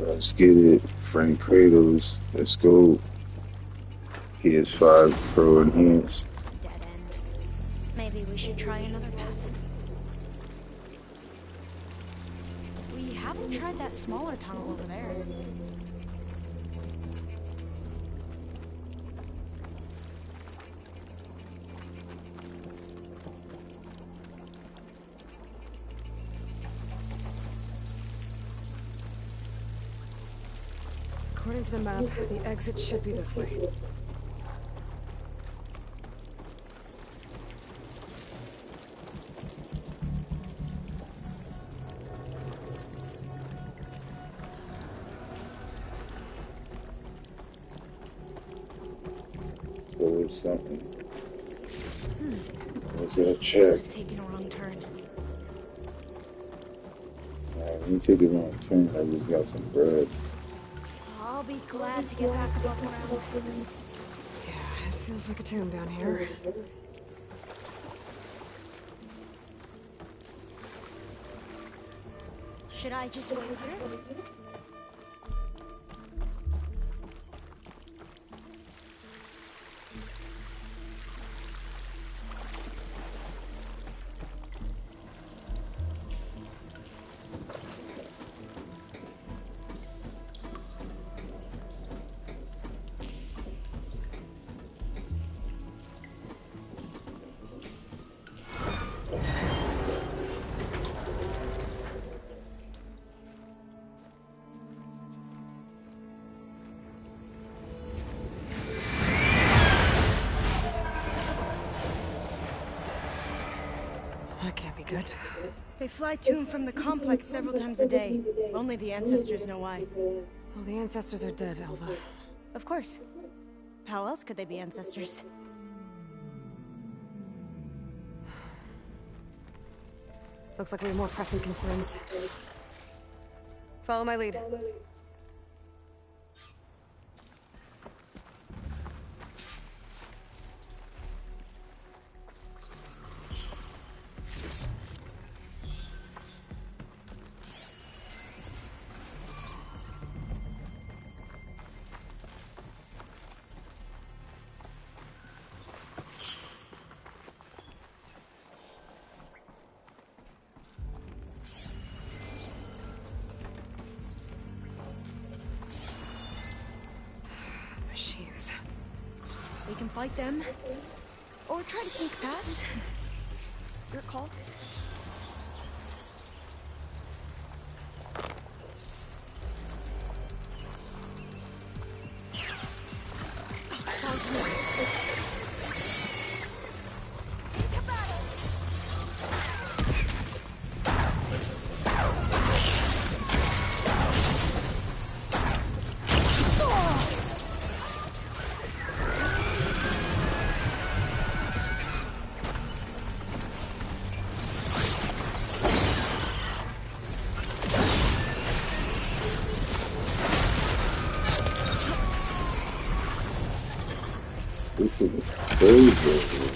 Let's get it. Frank Kratos. Let's go. PS5 Pro Enhanced. Dead end. Maybe we should try another path. We haven't tried that smaller tunnel over there. According to the map, the exit should be this way. Or something. What's that check? Must have taken a wrong turn. When you take a wrong turn, I just got some bread. I'll be glad to get back above ground. Yeah, it feels like a tomb down here. Should I just wait here? That can't be good. They fly to and from the complex several times a day. Only the ancestors know why. Well, the ancestors are dead, Elva. Of course. How else could they be ancestors? Looks like we have more pressing concerns. Follow my lead. Machines. We can fight them. Or try to sneak past. Your call. This is crazy.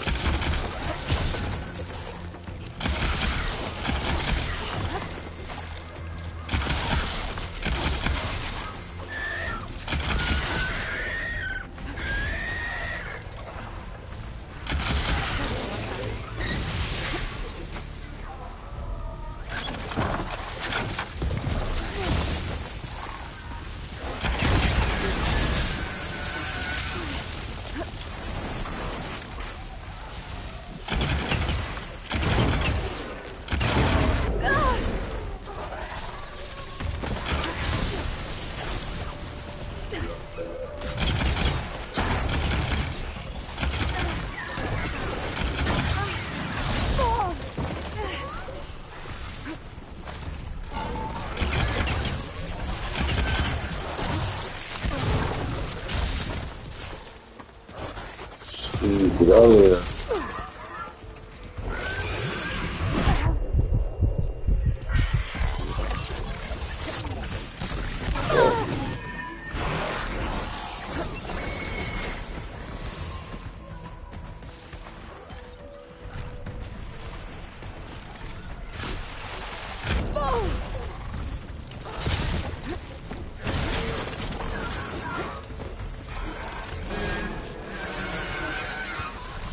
Get out of here.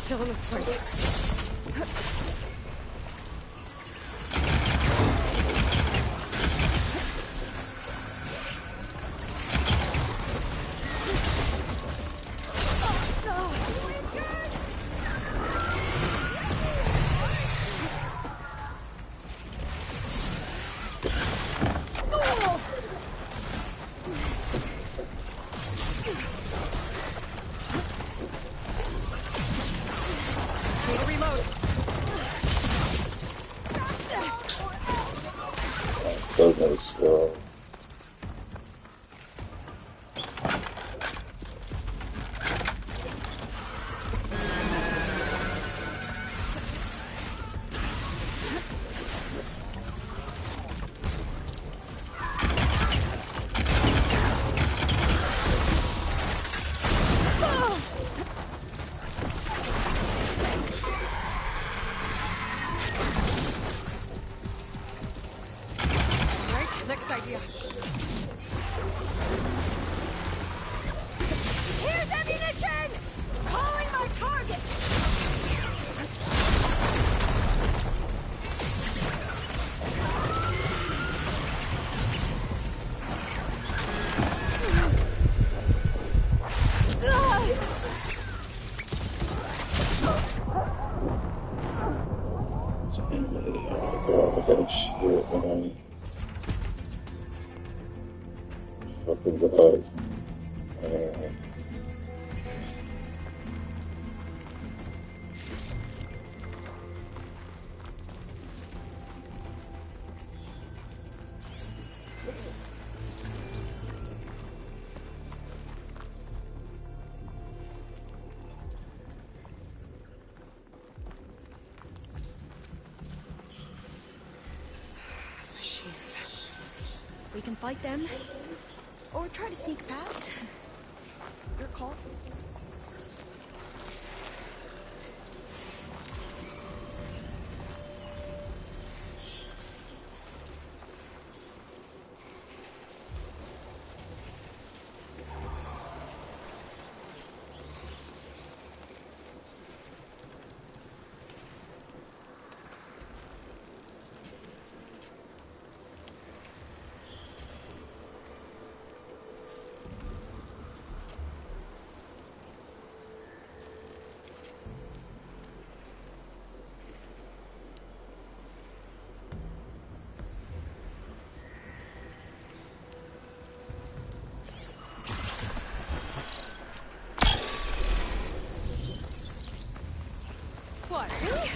still in this fight. Doesn't slow. Next idea. Here's ammunition! Calling my target! Oh god, that shit, man. Fucking god. Machines. We can fight them, or try to sneak past. Your call. What, really?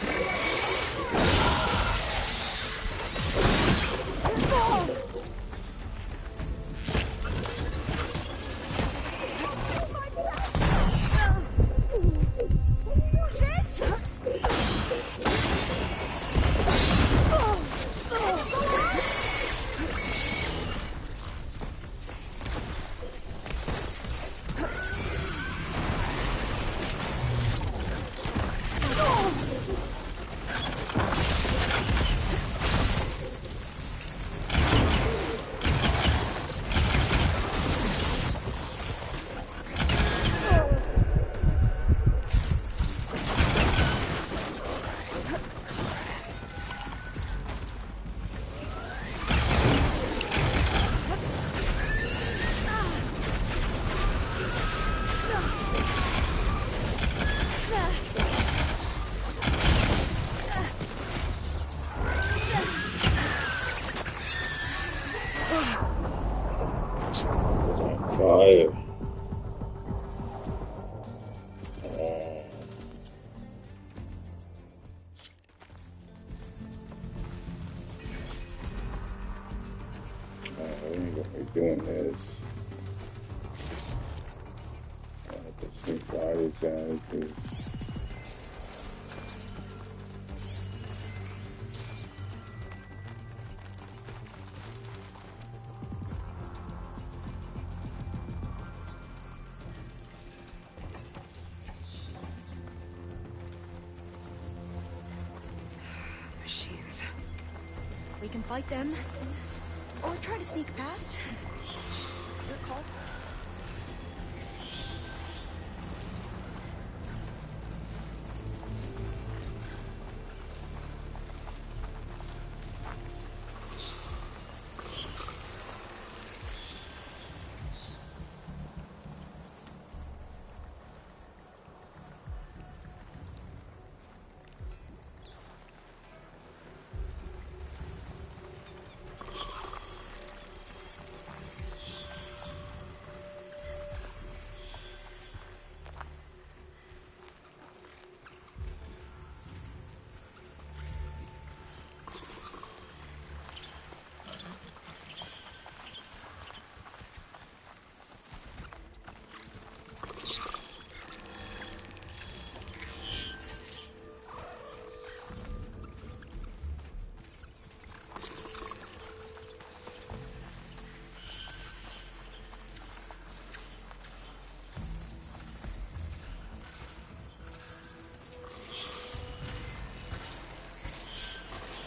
Fire. We ain't gonna be doing this. I have to sneak by these guys. Machines. We can fight them, or try to sneak past. Your call.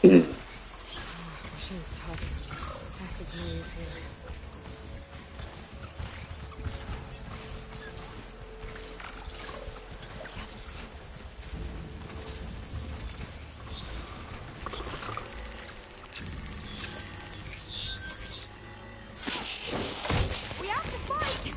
Machine's tough. Acid's no use here. We have to fight!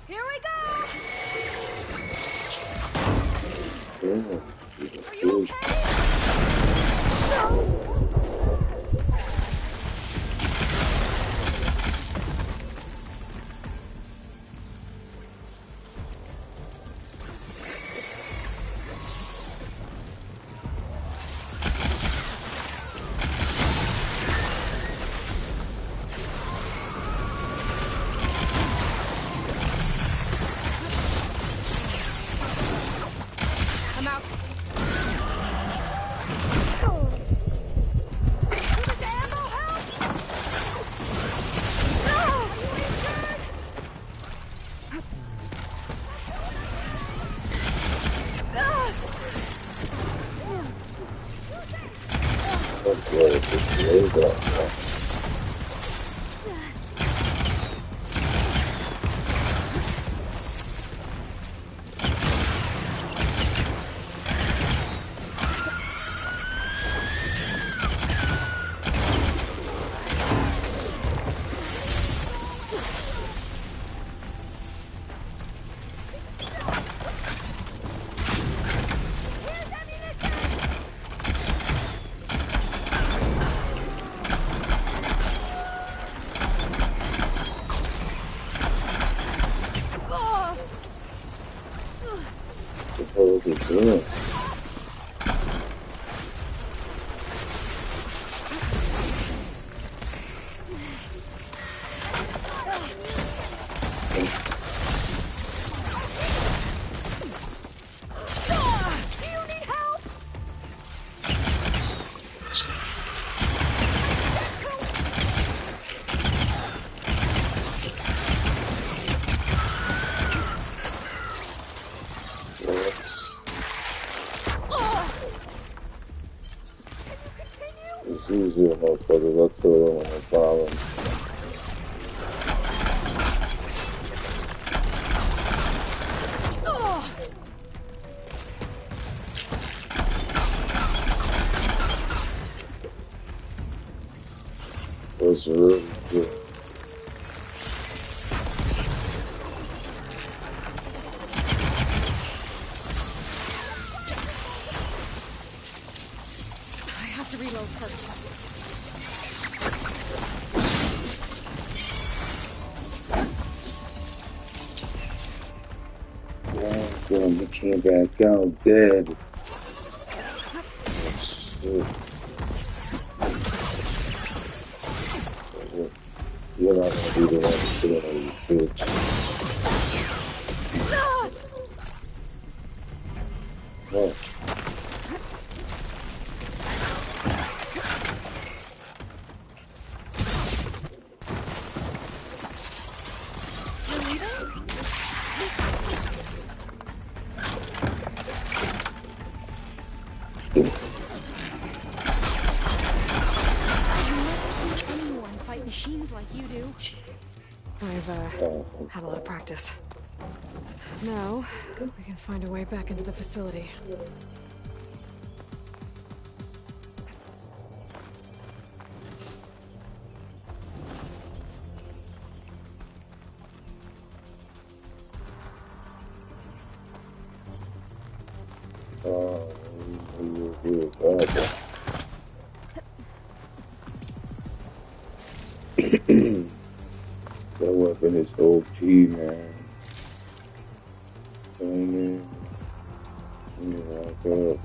Here we go! Yeah. Are you okay? No! I'm out. Does ammo help? No! Are you injured? Okay, just lay that. Here's ammunition! Oh! What the hell is it doing? Do you need help? What? Oh! It's easier, motherfuckers. I kill them with no problem. Oh! It's really good. I have to reload first. Damn, he came back out dead. Oh, shit. You're not gonna be the one to kill him, you bitch. No. Machines like you do. I've had a lot of practice. Now, we can find a way back into the facility. That weapon is OP, man. Turn it.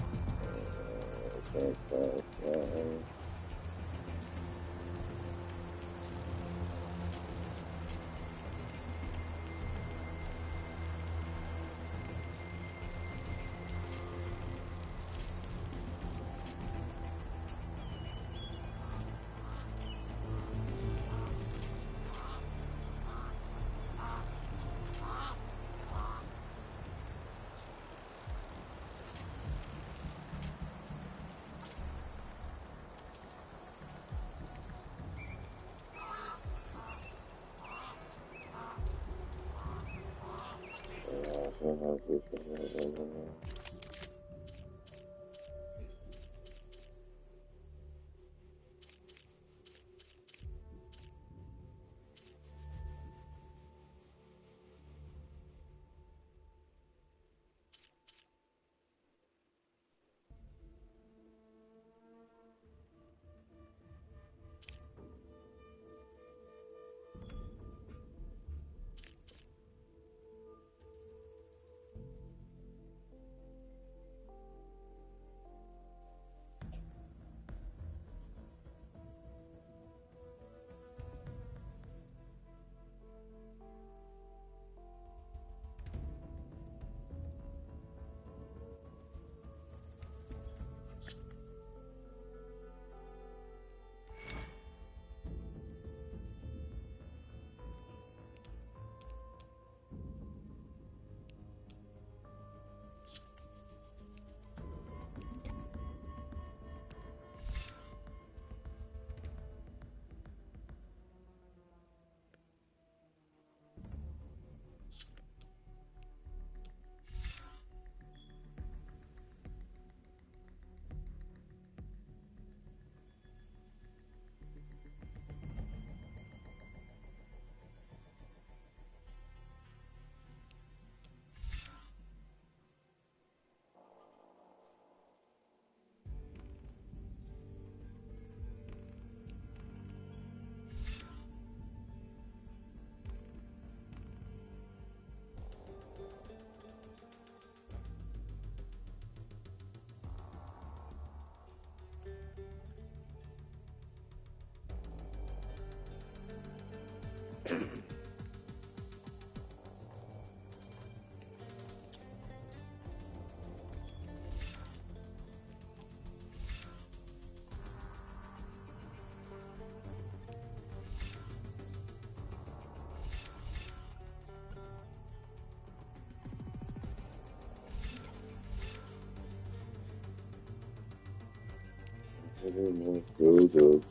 Good,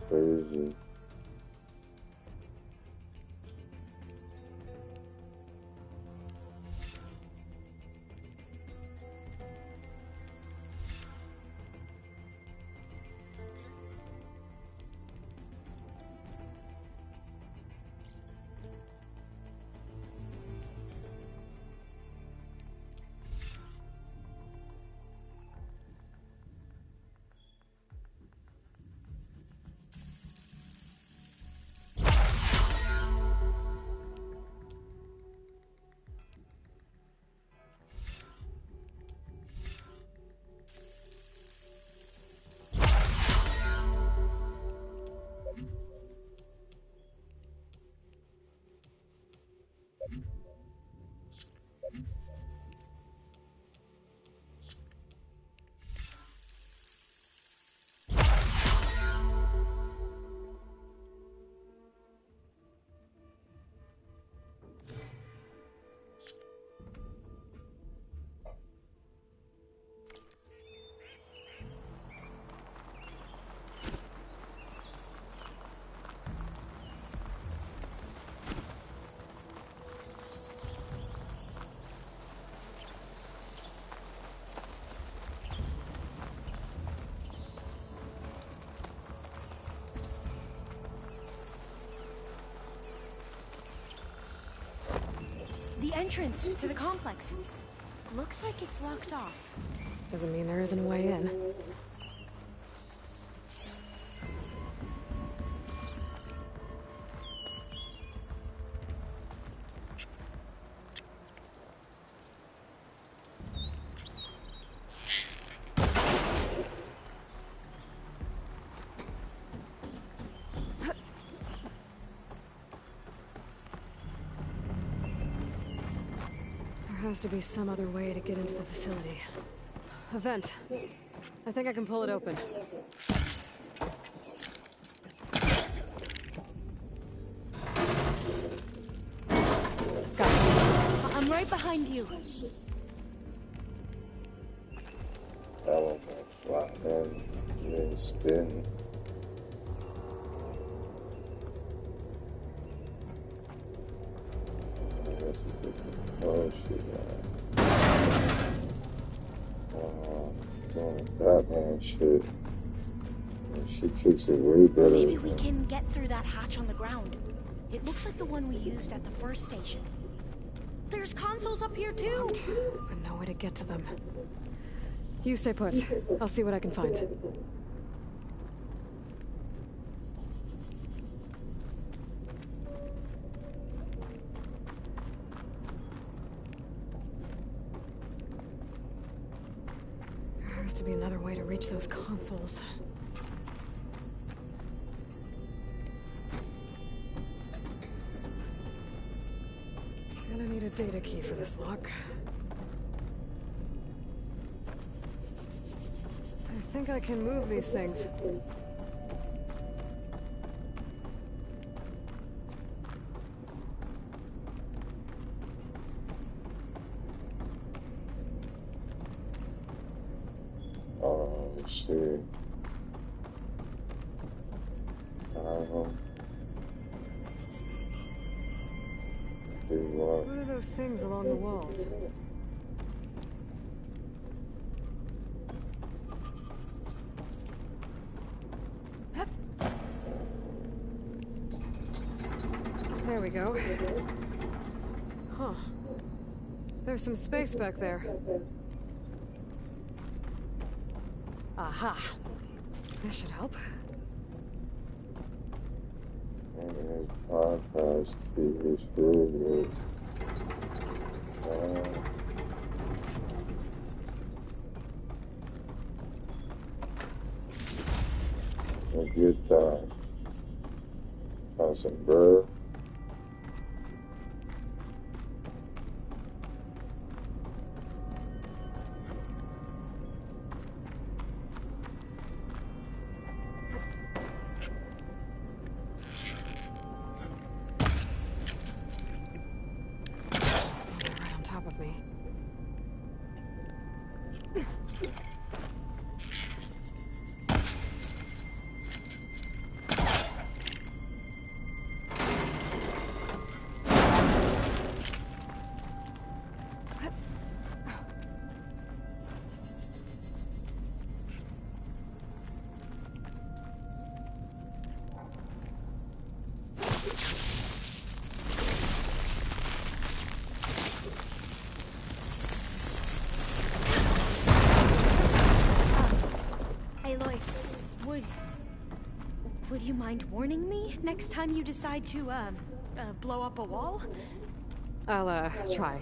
crazy. The entrance to the complex. Looks like it's locked off. Doesn't mean there isn't a way in. There has to be some other way to get into the facility. A vent. I think I can pull it open. Got it. I'm right behind you. That one gonna fly, man. You didn't spin. This is oh shit, doing Batman shit. And she kicks it way better. Maybe we can get through that hatch on the ground. It looks like the one we used at the first station. There's consoles up here too. Locked, but no way to get to them. You stay put. I'll see what I can find. There has to be another way to reach those consoles. Gonna need a data key for this lock. I think I can move these things. Oh shit. What are those things along the walls? There we go. Huh. There's some space back there. Aha. This should help. Podcast is really good. A good time. Found some bird. Right on top of me. Would you mind warning me next time you decide to, blow up a wall? I'll, try.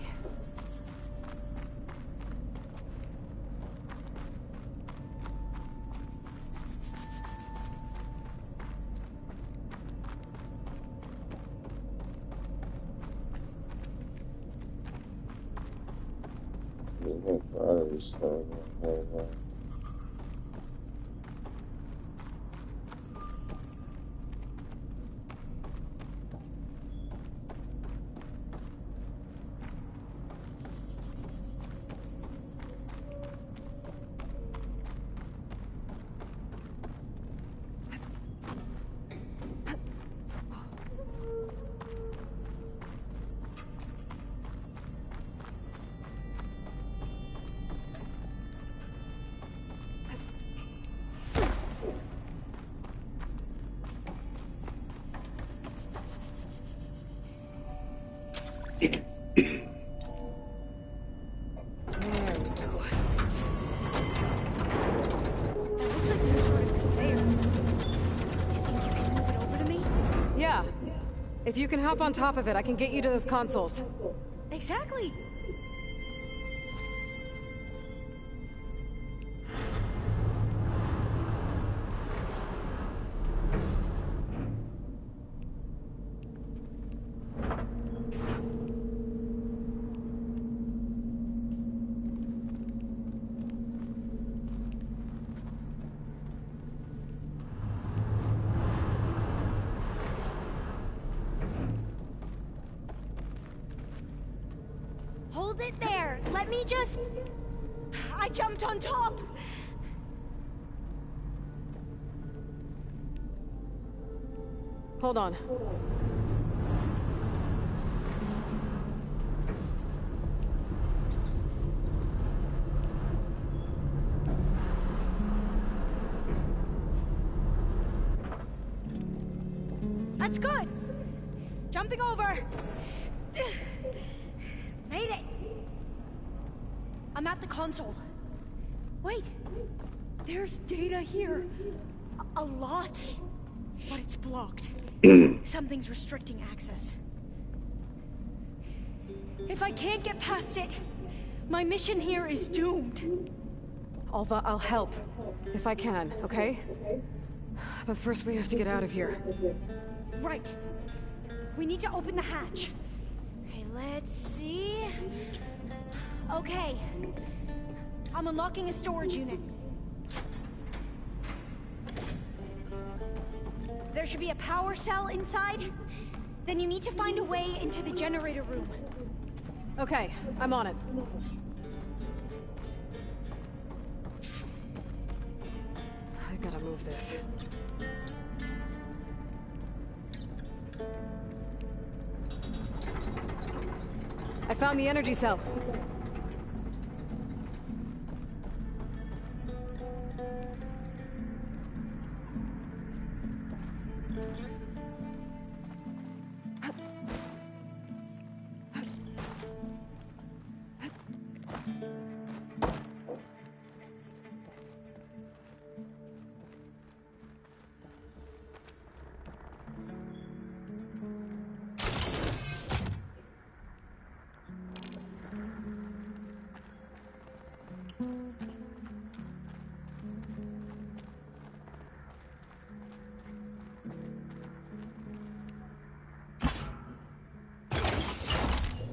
If you can hop on top of it, I can get you to those consoles. Exactly. Hold it there. Let me just... I jumped on top. Hold on. That's good. Jumping over. Made it. I'm at the console. Wait. There's data here. A lot. But it's blocked. Something's restricting access. If I can't get past it, my mission here is doomed. Alva, I'll help. If I can, okay? But first we have to get out of here. Right. We need to open the hatch. Okay, let's see. Okay. I'm unlocking a storage unit. There should be a power cell inside. Then you need to find a way into the generator room. Okay, I'm on it. I gotta move this. I found the energy cell.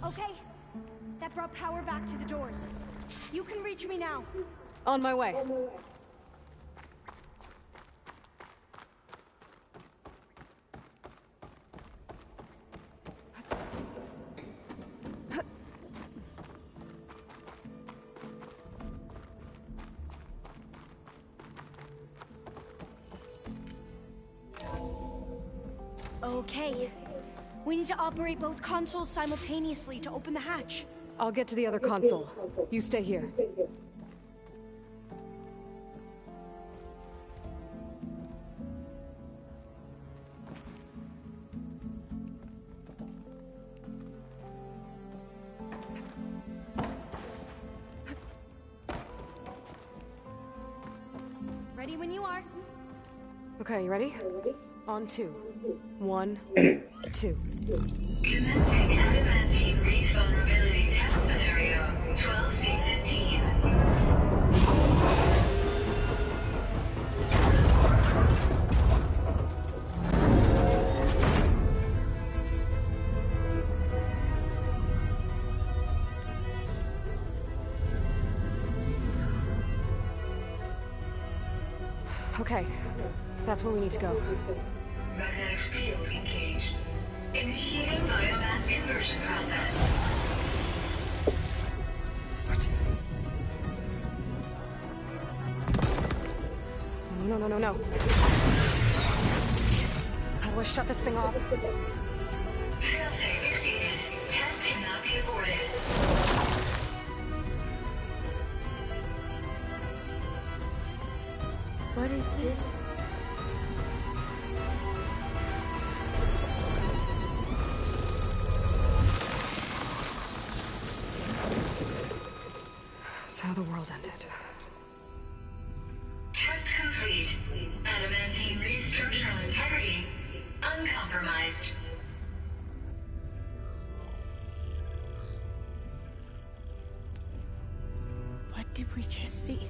Okay. That brought power back to the doors. You can reach me now. On my way. Okay. We need to operate both consoles simultaneously to open the hatch. I'll get to the other console. You stay here. Ready when you are. Okay, you ready? On two. 1, 2. Commencing adamantium wreath vulnerability test scenario 12C15. Okay, that's where we need to go. Magnetic field engaged. Initiating biomass conversion process. What? No. How do I shut this thing off? Failsafe exceeded. Test cannot be aborted. What is this? That's how the world ended. Test complete. Adamantine wreath structural integrity uncompromised. What did we just see?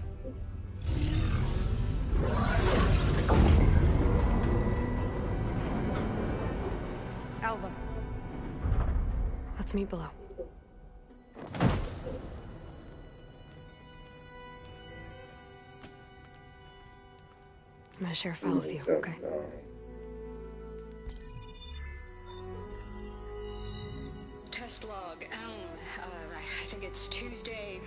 Alva. Let's meet below. I'm gonna share a file with you, okay? Test log. I think it's Tuesday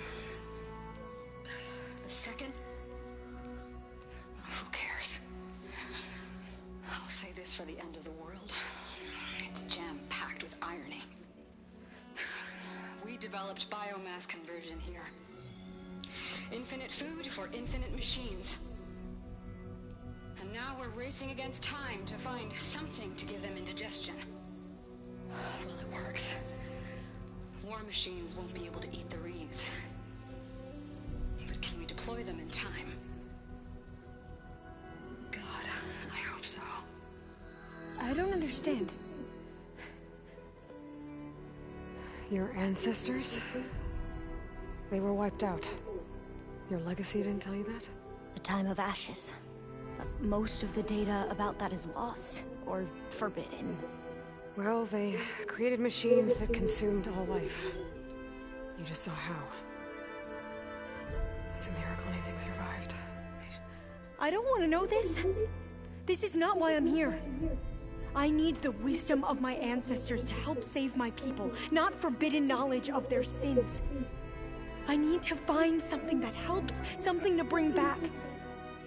the 2nd. Who cares? I'll say this for the end of the world. It's jam-packed with irony. We developed biomass conversion here. Infinite food for infinite machines. And Now we're racing against time to find something to give them indigestion. Well, it works. War machines won't be able to eat the reeds. But can we deploy them in time? God, I hope so. I don't understand. Your ancestors? They were wiped out. Your legacy didn't tell you that? The time of ashes. But most of the data about that is lost, or forbidden. Well, they created machines that consumed all life. You just saw how. It's a miracle anything survived. I don't want to know this. This is not why I'm here. I need the wisdom of my ancestors to help save my people, not forbidden knowledge of their sins. I need to find something that helps, something to bring back.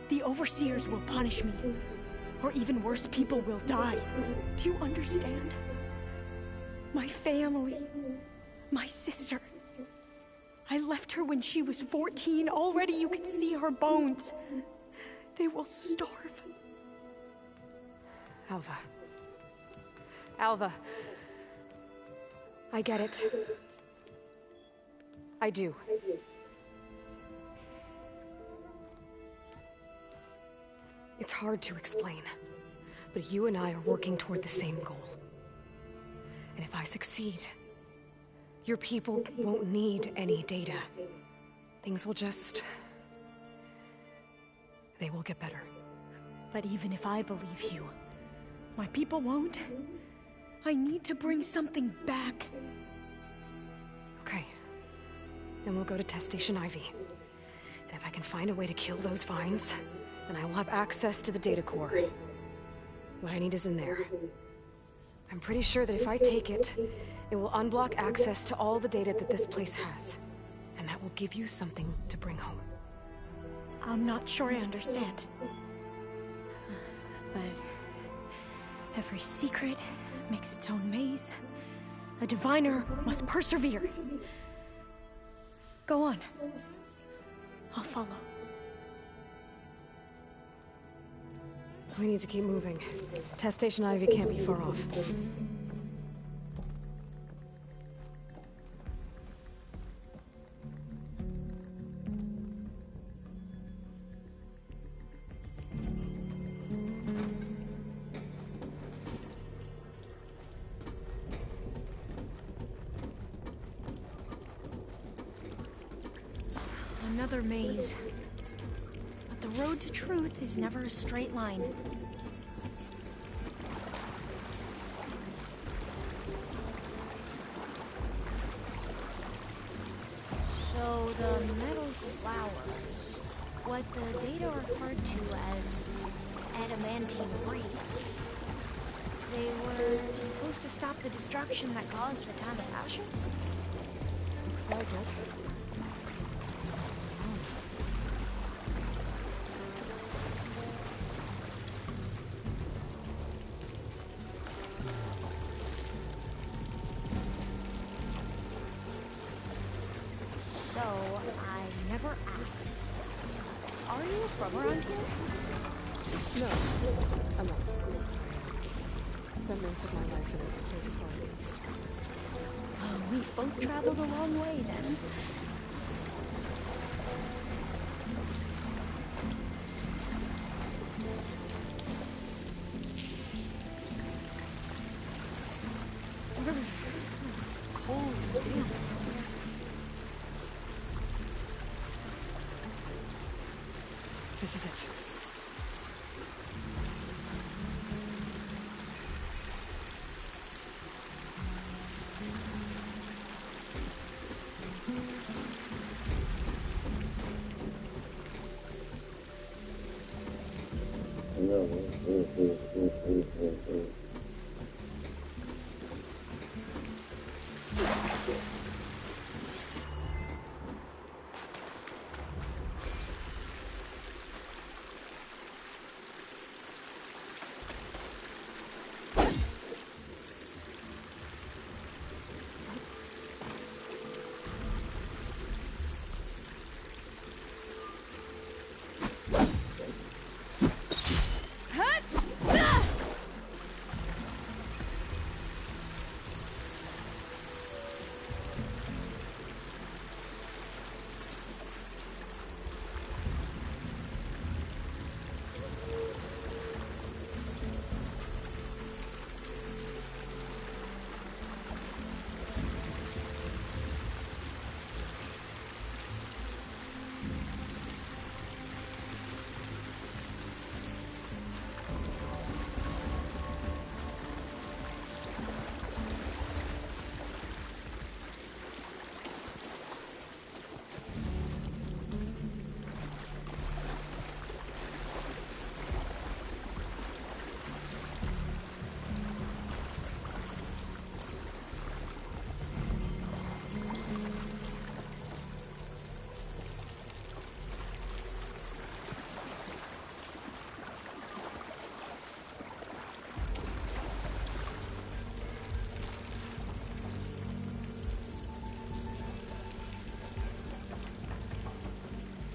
The overseers will punish me. Or even worse, people will die. Do you understand? My family. My sister. I left her when she was 14. Already you could see her bones. They will starve. Alva. Alva. I get it. I do. It's hard to explain, but you and I are working toward the same goal. And if I succeed, your people won't need any data. Things will just... they will get better. But even if I believe you, my people won't. I need to bring something back. Okay. Then we'll go to Test Station Ivy. And if I can find a way to kill those vines, then I will have access to the data core. What I need is in there. I'm pretty sure that if I take it, it will unblock access to all the data that this place has. And that will give you something to bring home. I'm not sure I understand. But every secret makes its own maze. A diviner must persevere. Go on. I'll follow. We need to keep moving. Test Station Ivy can't be far off. Another maze. But the road to truth is never a straight line. So the metal flowers, what the data referred to as adamantine wreaths, they were supposed to stop the destruction that caused the time of ashes? Looks like it. So, I never asked. Are you from around here? No, I'm not. Spent most of my life in a place far east. Oh, we both traveled a long way then. Cold damn. This is it.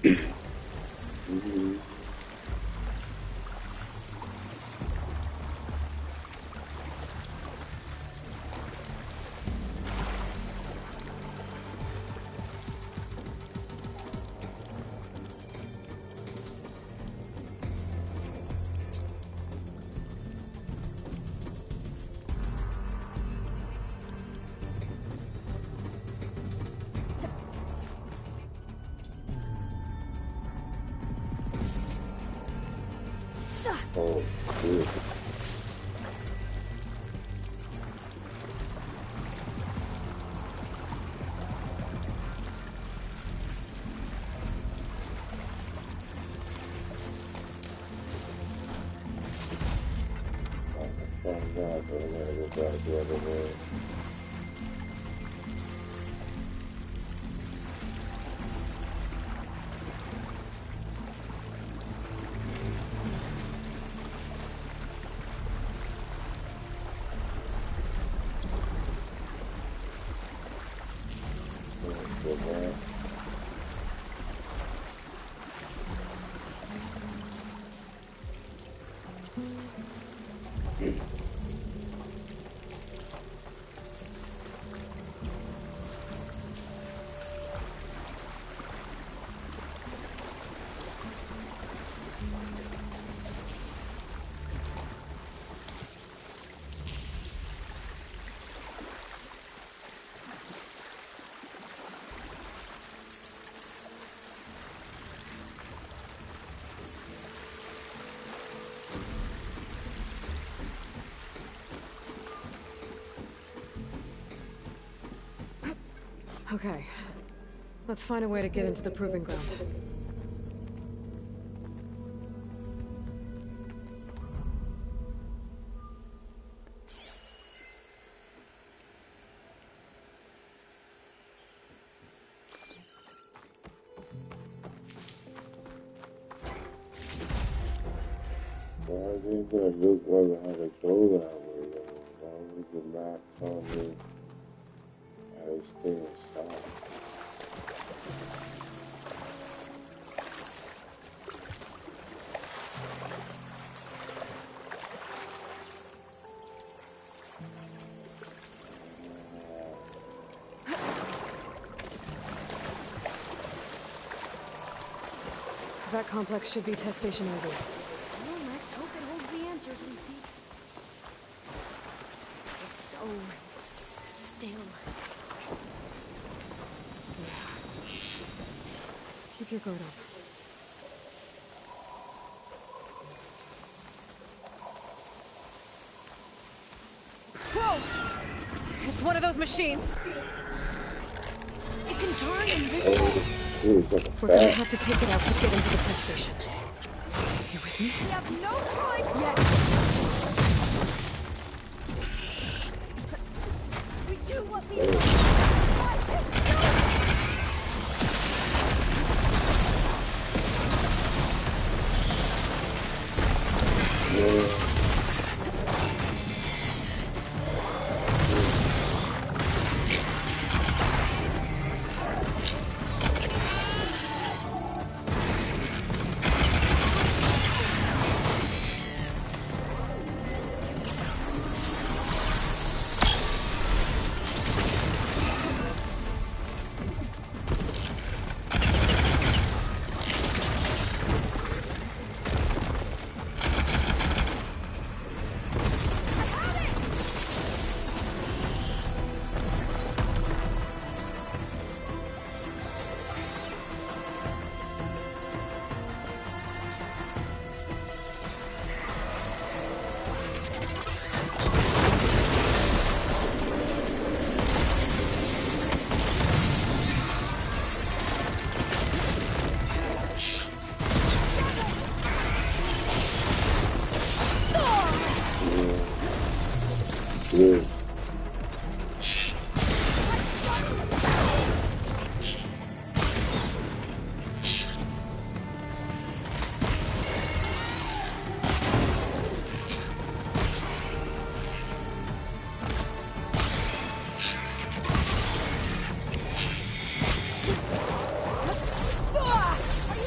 Mhm. Oh, shit. Oh, God, but I gotta go back the other way. Go back. Okay. Let's find a way to get into the proving ground. Why is it gonna look whether how to go that way though? Why would the map tell me how to stay inside? That complex should be test station IV. Well, let's hope it holds the answers we seek. It's so still. Keep your guard up. Whoa! It's one of those machines. It can turn invisible. Ooh, it's like a We're gonna bat. have to take it out to get into the test station. You with me? We have no choice yet. We do what we must. Yeah. Yeah. Are you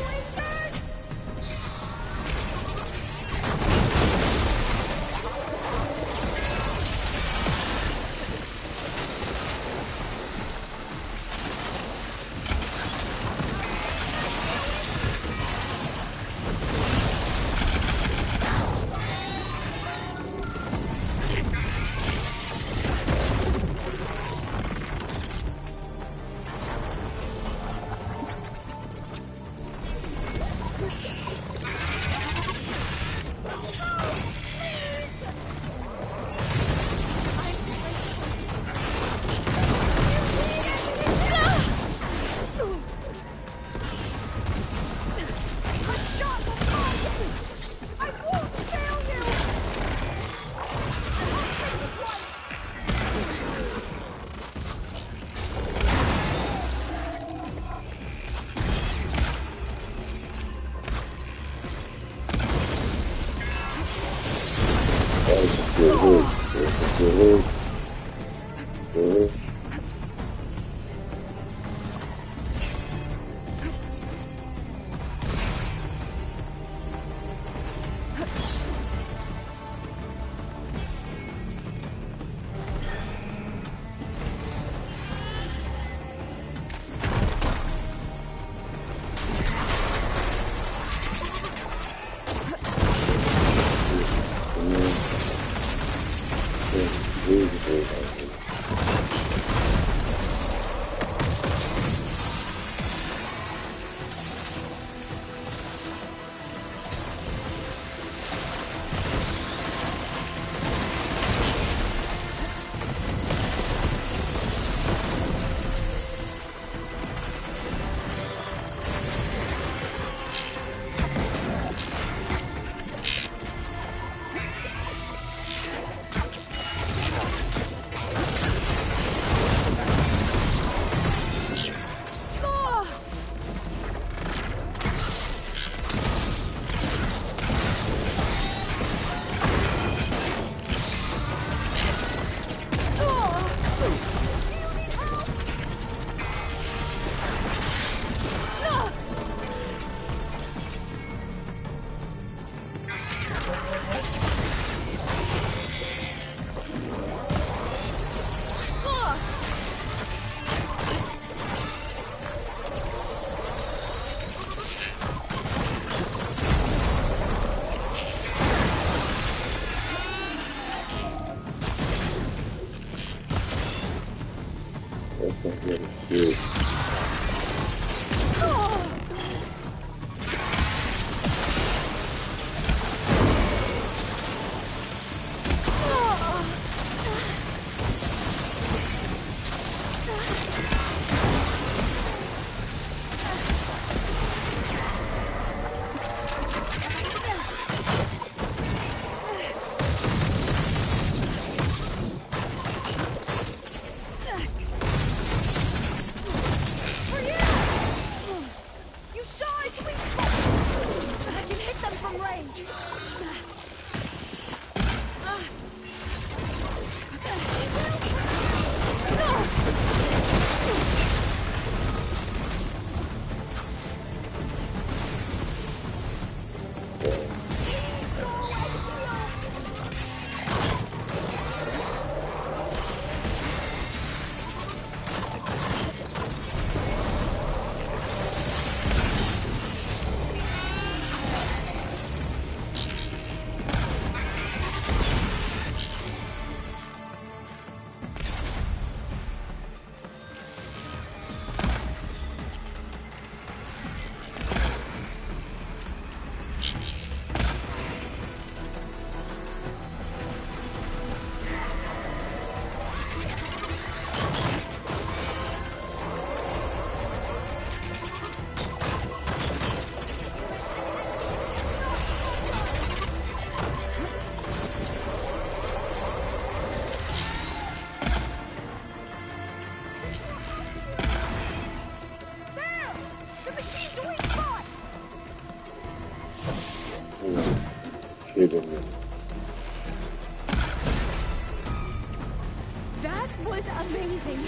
That was amazing.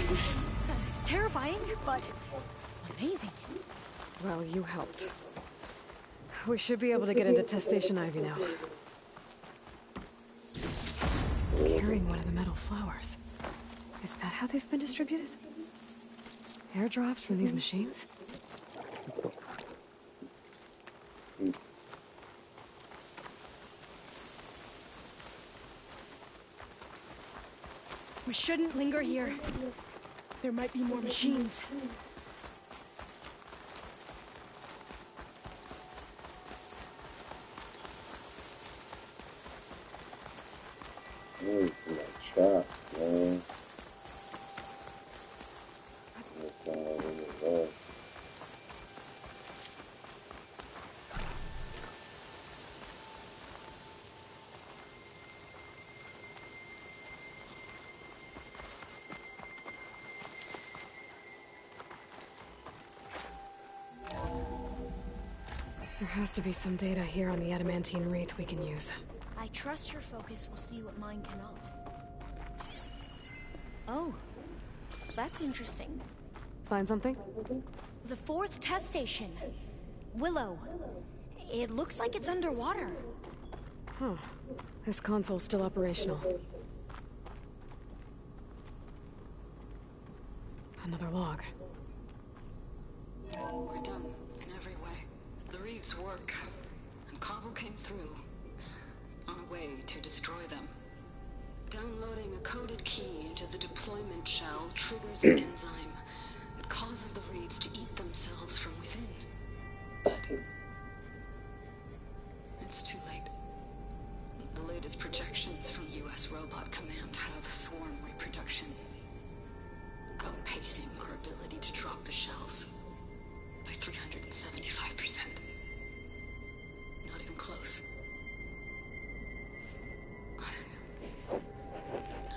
Terrifying, but amazing. Well, you helped. We should be able to get into Test Station Ivy now. It's carrying one of the metal flowers. Is that how they've been distributed? Airdropped from these machines? We shouldn't linger here. There might be more machines. My trap, man. There has to be some data here on the adamantine wraith we can use. I trust your focus will see what mine cannot. Oh, that's interesting. Find something? The 4th test station. Willow. It looks like it's underwater. Huh. This console's still operational. Another log. We're done in every way. The reefs work, and Cobble came through on a way to destroy them. Downloading a coded key into the deployment shell triggers an enzyme that causes the reeds to eat themselves from within. But it's too late. The latest projections from U.S. Robot Command have swarm reproduction, outpacing our ability to drop the shells by 375%. Not even close.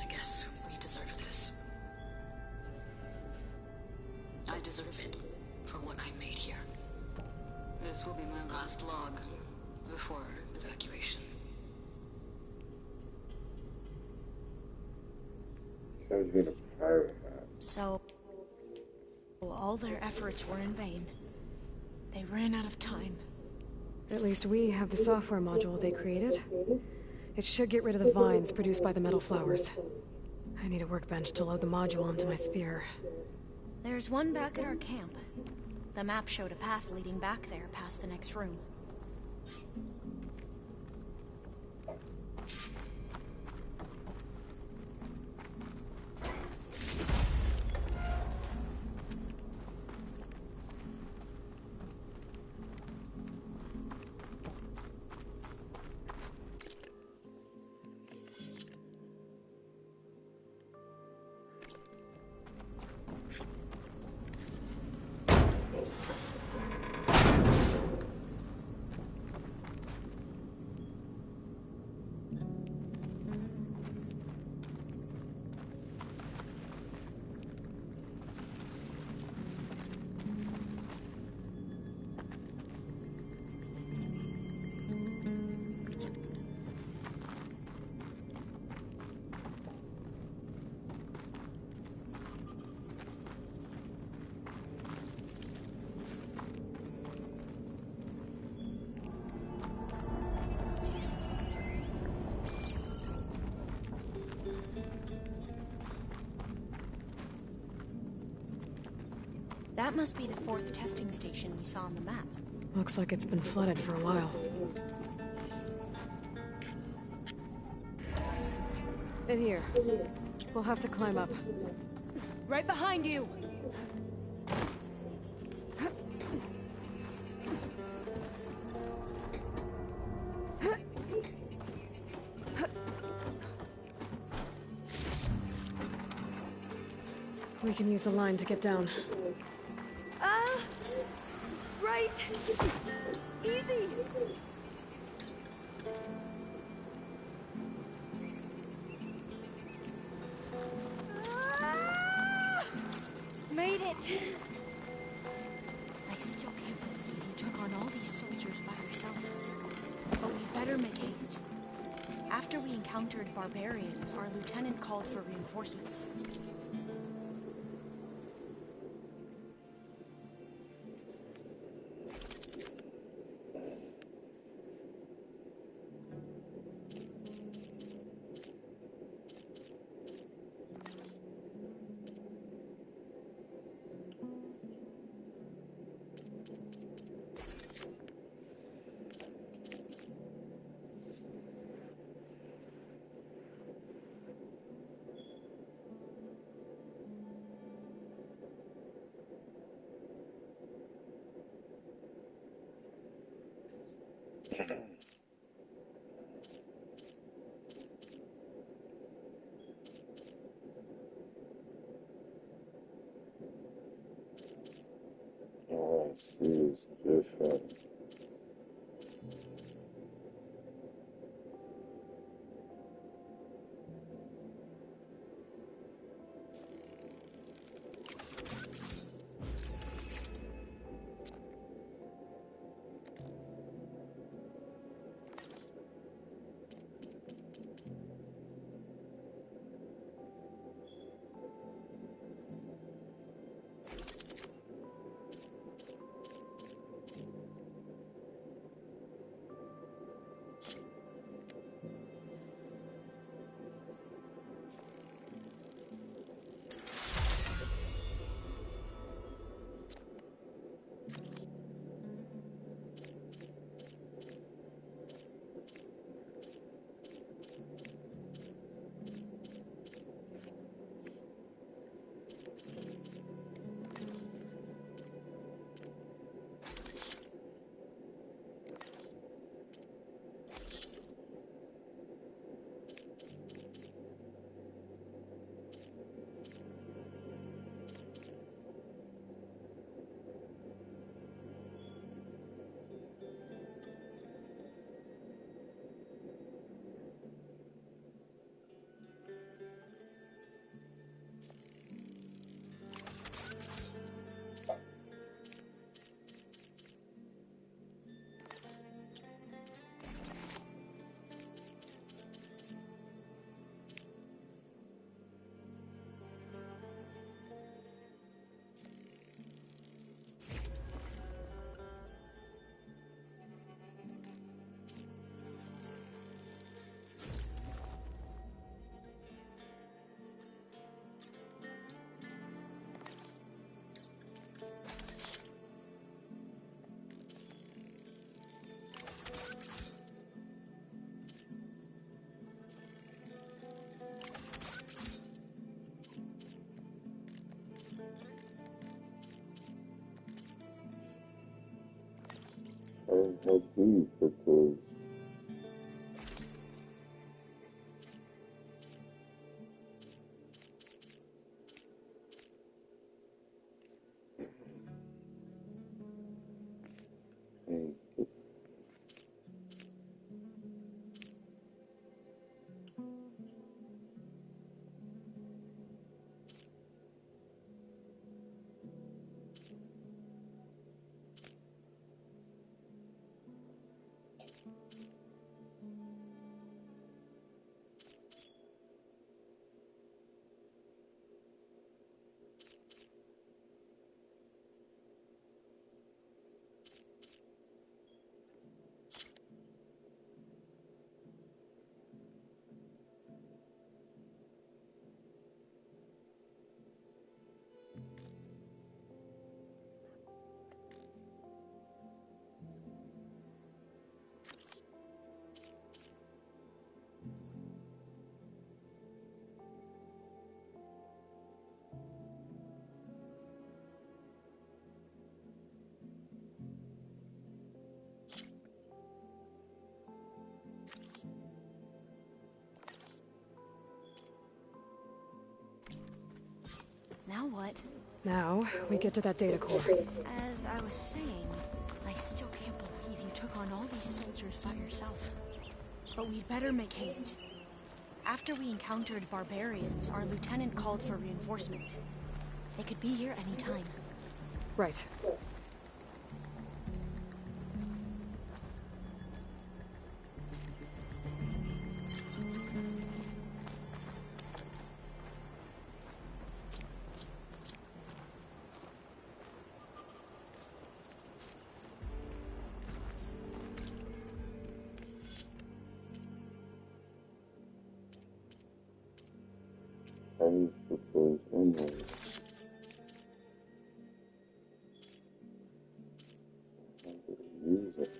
I guess we deserve this. I deserve it for what I made here. This will be my last log before evacuation. Sounds being a pirate hat. So, all their efforts were in vain. They ran out of time. At least we have the software module they created. It should get rid of the vines produced by the metal flowers. I need a workbench to load the module onto my spear. There's one back at our camp. The map showed a path leading back there past the next room. That must be the 4th testing station we saw on the map. Looks like it's been flooded for a while. In here. We'll have to climb up. Right behind you! We can use the line to get down. Right! Easy! Made it! I still can't believe you took on all these soldiers by yourself. But we better make haste. After we encountered barbarians, our lieutenant called for reinforcements. Oh, I see, it's different. What do you propose? Hey, Now what? Now, we get to that data core. As I was saying, I still can't believe you took on all these soldiers by yourself. But we'd better make haste. After we encountered barbarians, our lieutenant called for reinforcements. They could be here any time. Right. how do you propose anyway? How do you use it?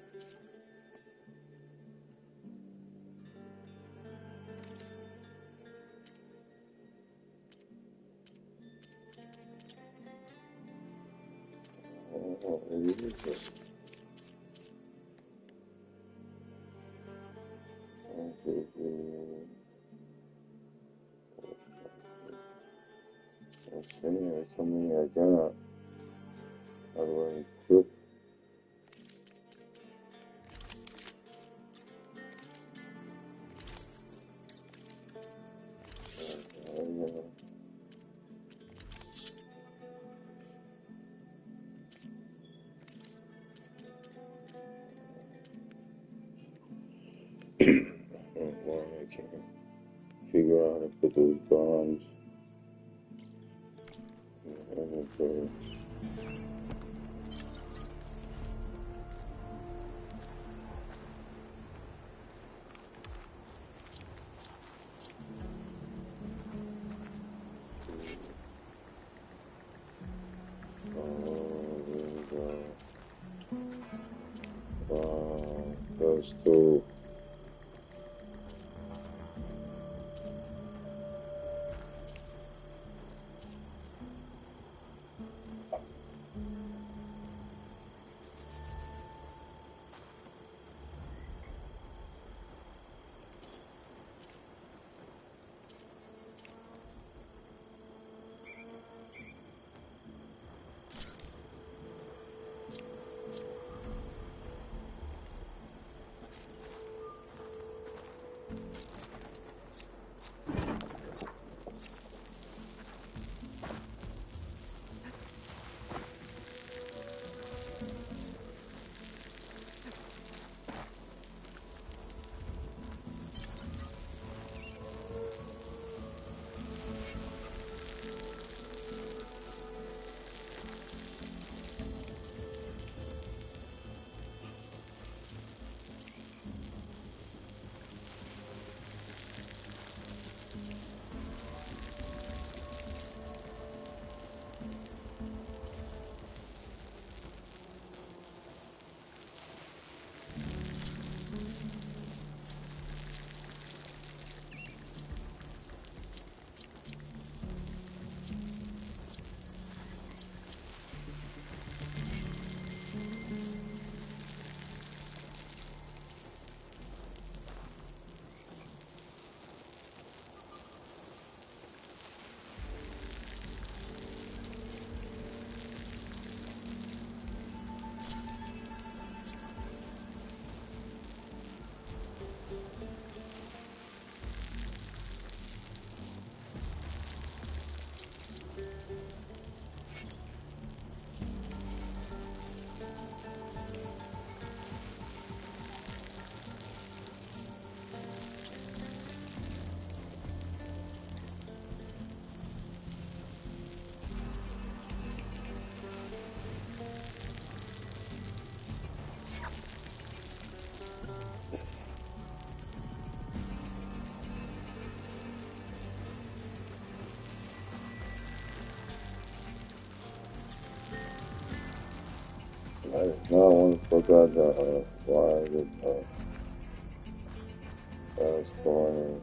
How do you use it? Let's see, there's so many I got. How do I equip? Why I can't figure out how to put those bombs in the inventory. That's dope. No, I want to forgot the why the was going.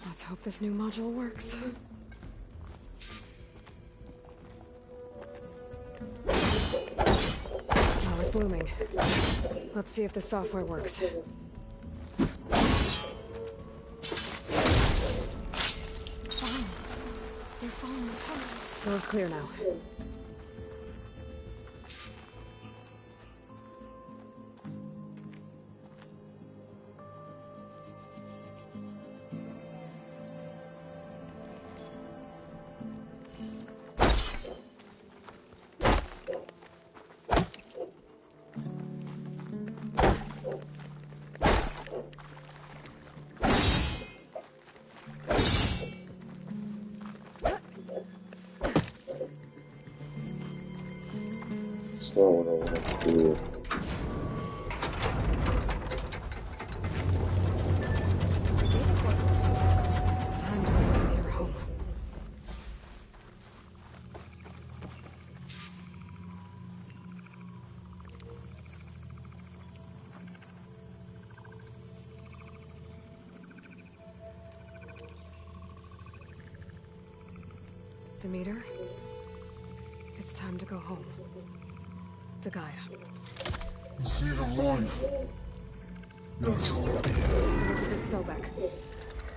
Let's hope this new module works. Power's blooming. Let's see if the software works. Files. They're falling apart. Door's clear now. That's not what I want to do. Time to bring Demeter home. Demeter, it's time to go home. To Gaia. You see the light? Yes. Elizabeth Sobek.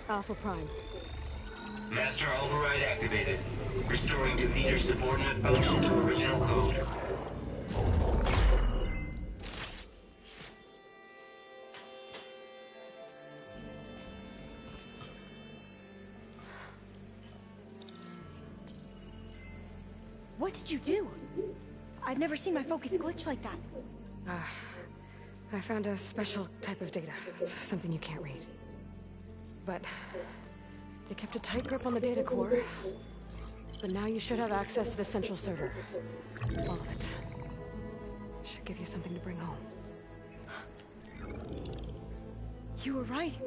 Alpha Prime. Master override activated. Restoring Demeter's subordinate function to original code. What did you do? I've never seen my focus glitch like that. I found a special type of data. It's something you can't read. But they kept a tight grip on the data core. But now you should have access to the central server. All of it. Should give you something to bring home. You were right.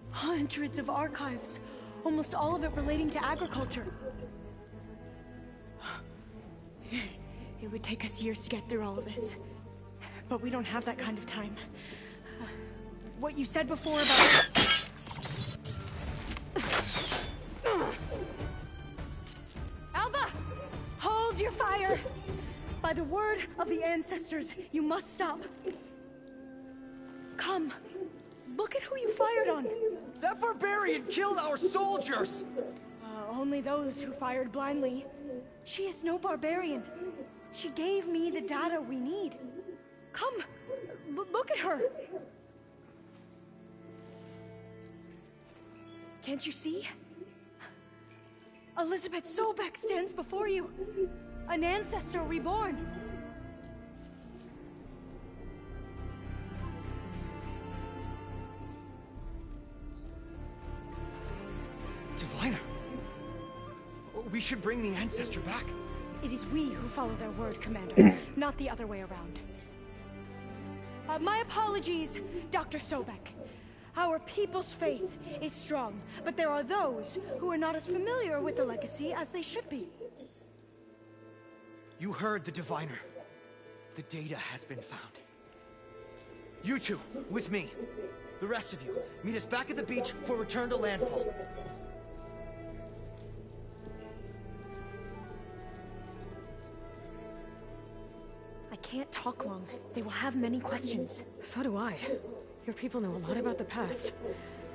Hundreds of archives. Almost all of it relating to agriculture. It would take us years to get through all of this. But we don't have that kind of time. What you said before about... Alba! Hold your fire! By the word of the ancestors, you must stop. Come. Look at who you fired on. That barbarian killed our soldiers! Only those who fired blindly. She is no barbarian. She gave me the data we need. Come, look at her. Can't you see? Elizabeth Sobek stands before you. An ancestor reborn. Diviner! We should bring the ancestor back. It is we who follow their word, Commander, not the other way around. My apologies, Dr. Sobek. Our people's faith is strong, but there are those who are not as familiar with the legacy as they should be. You heard the diviner. The data has been found. You two, with me. The rest of you, meet us back at the beach for return to landfall. I can't talk long. They will have many questions. So do I. Your people know a lot about the past.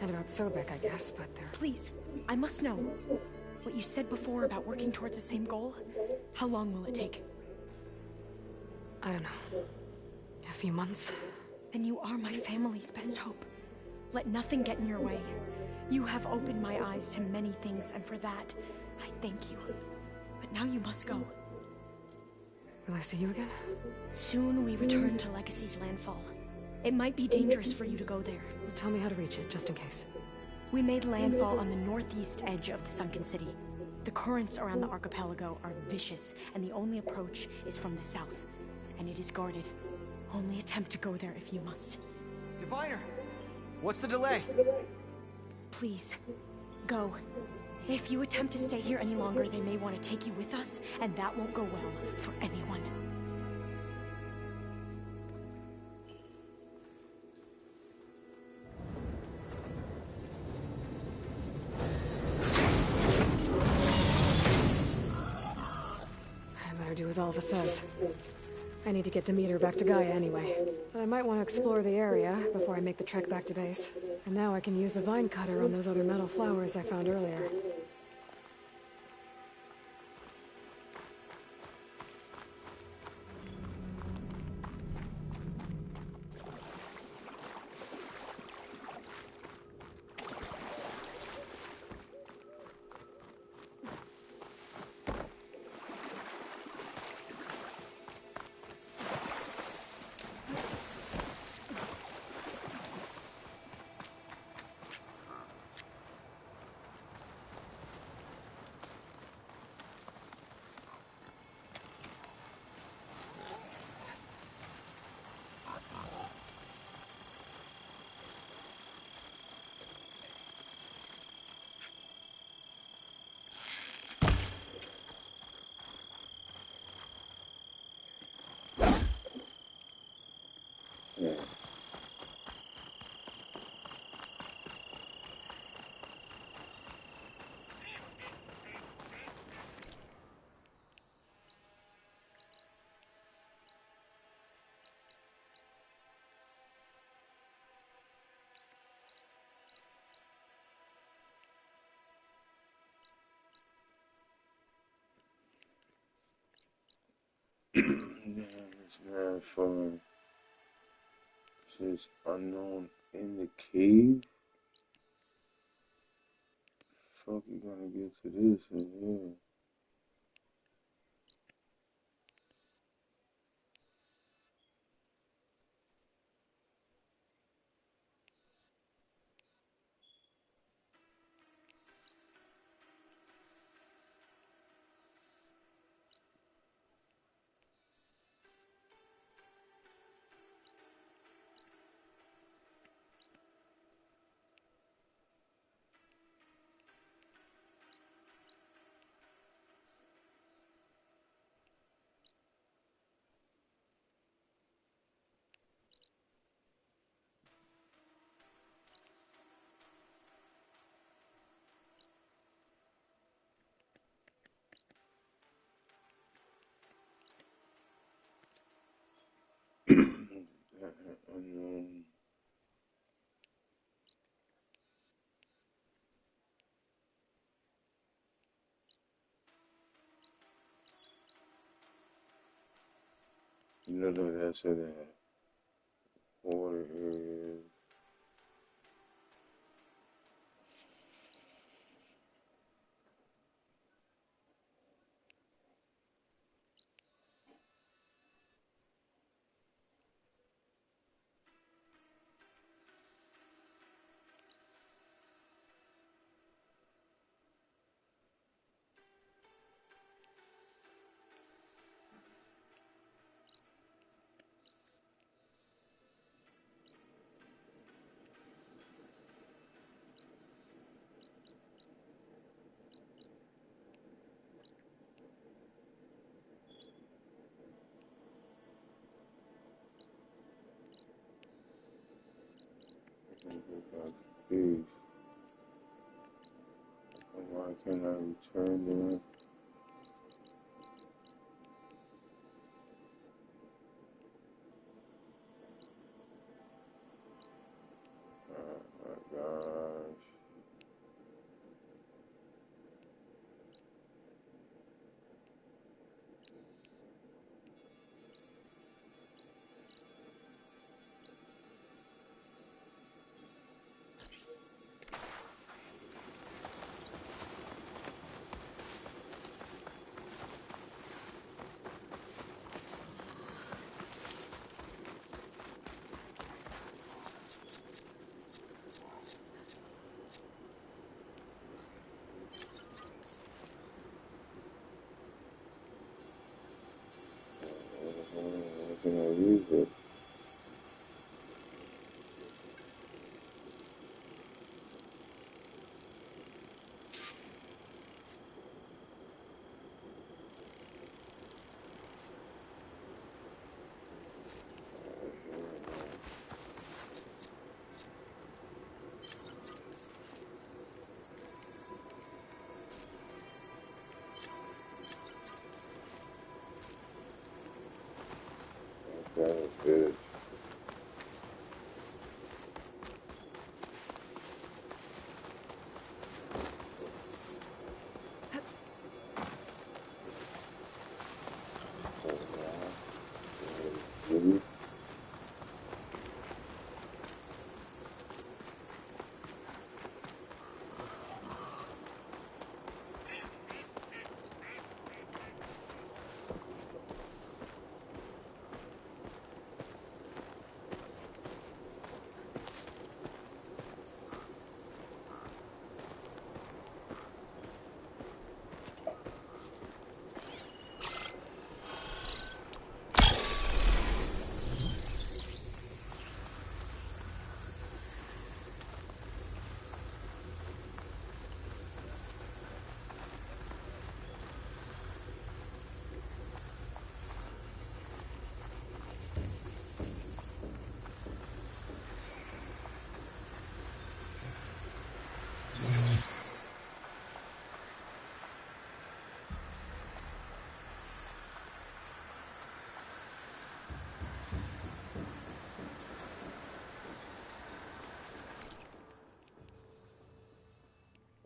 And about Sobek, I guess, but they're... Please, I must know. What you said before about working towards the same goal? How long will it take? I don't know. A few months? Then you are my family's best hope. Let nothing get in your way. You have opened my eyes to many things, and for that, I thank you. But now you must go. Will I see you again? Soon we return to Legacy's landfall. It might be dangerous for you to go there. Well, tell me how to reach it, just in case. We made landfall on the northeast edge of the sunken city. The currents around the archipelago are vicious, and the only approach is from the south. And it is guarded. Only attempt to go there if you must. Diviner! What's the delay? Please, go. If you attempt to stay here any longer, they may want to take you with us, and that won't go well for anyone. I better do as Alva says. I need to get Demeter back to Gaia anyway. But I might want to explore the area before I make the trek back to base. And now I can use the vine cutter on those other metal flowers I found earlier. Damn, it's mad far. Says unknown in the cave. Fuck, you gonna get to this in here? Unknown. You know that's where that water area is. Jeez. Why can't I return them? Oh my gosh. Why can't I use it? That was good. Really?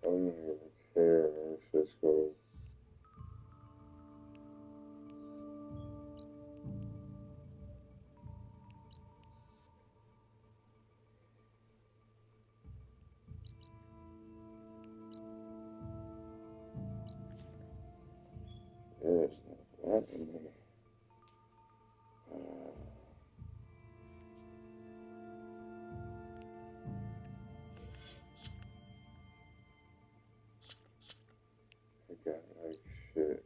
I don't even care. Let's just go. There's not that in there. I got like shit.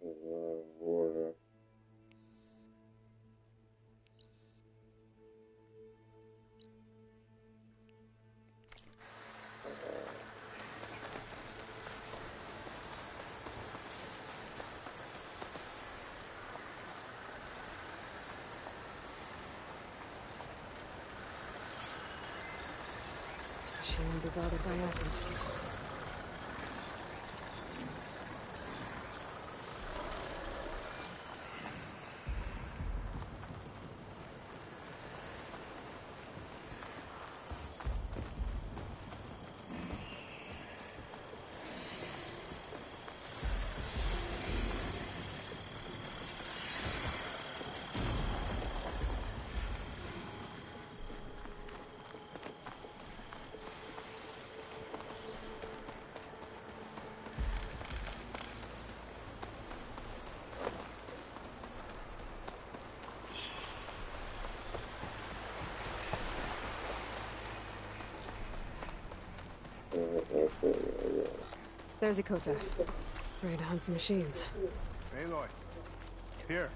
There's a lot of water. She won't be bothered by acid. There's Ikota. Ready to hunt some machines. Aloy, here.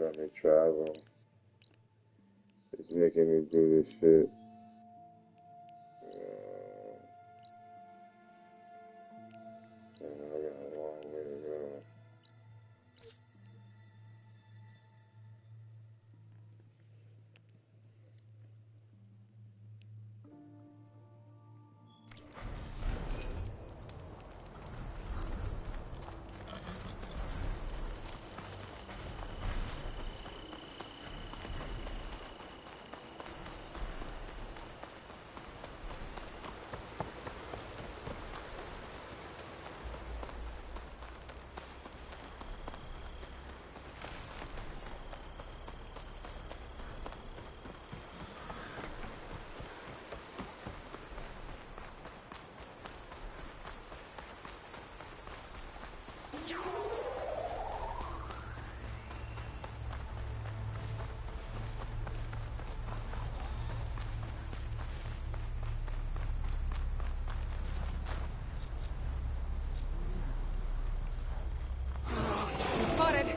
Let me travel. It's making me do this shit. I got a long way to go. Spotted.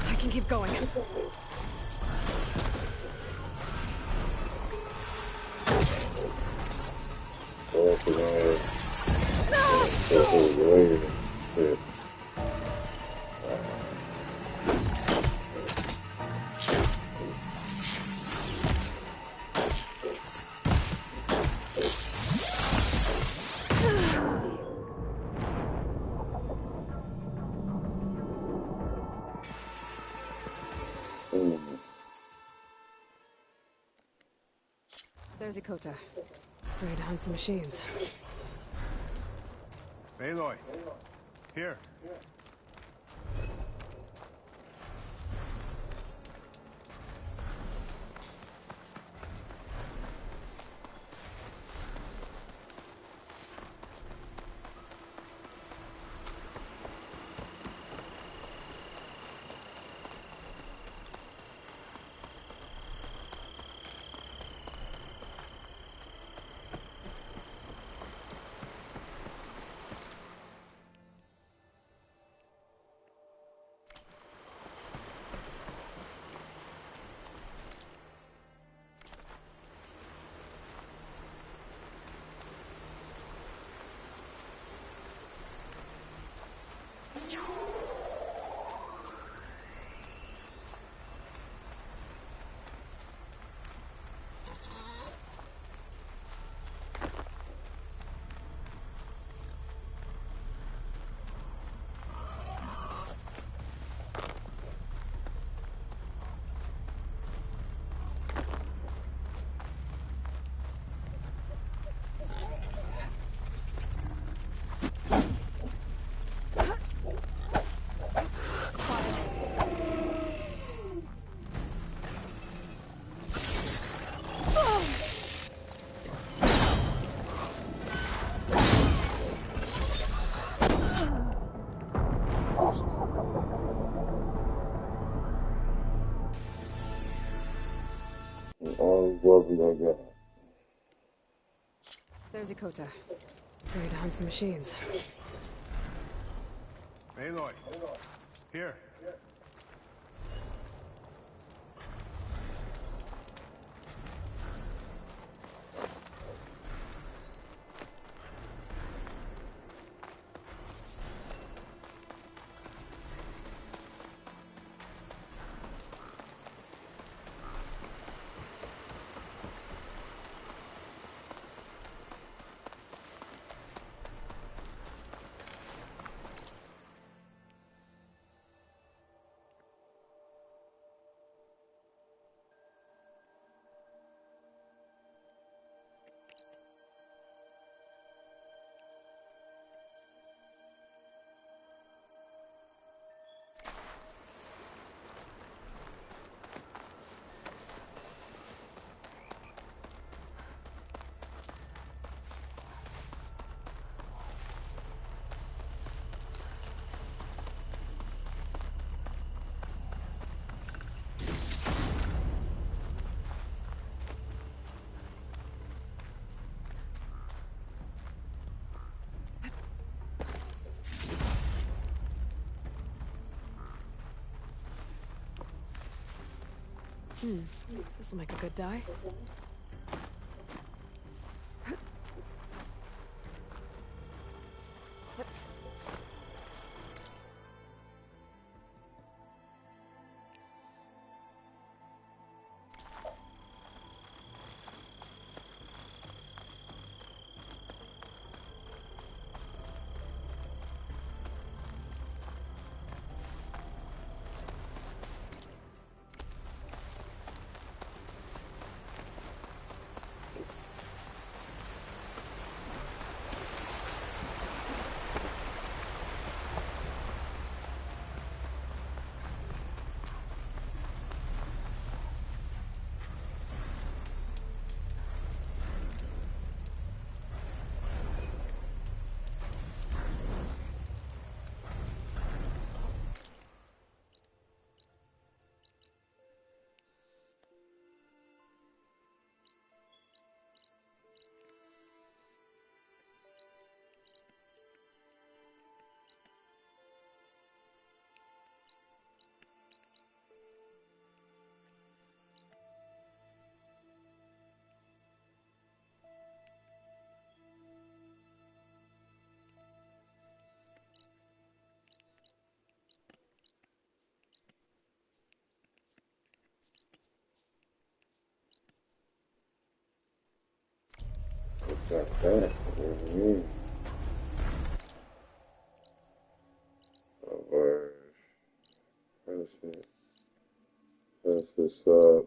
I can keep going. There's Ikota. Ready to hunt some machines. Aloy, here. All the weapons I got. There's Ikota. Ready to hunt some machines. Aloy. Here. This'll make a good die. What's that? Mm-hmm. Alright. Press it. Press this up.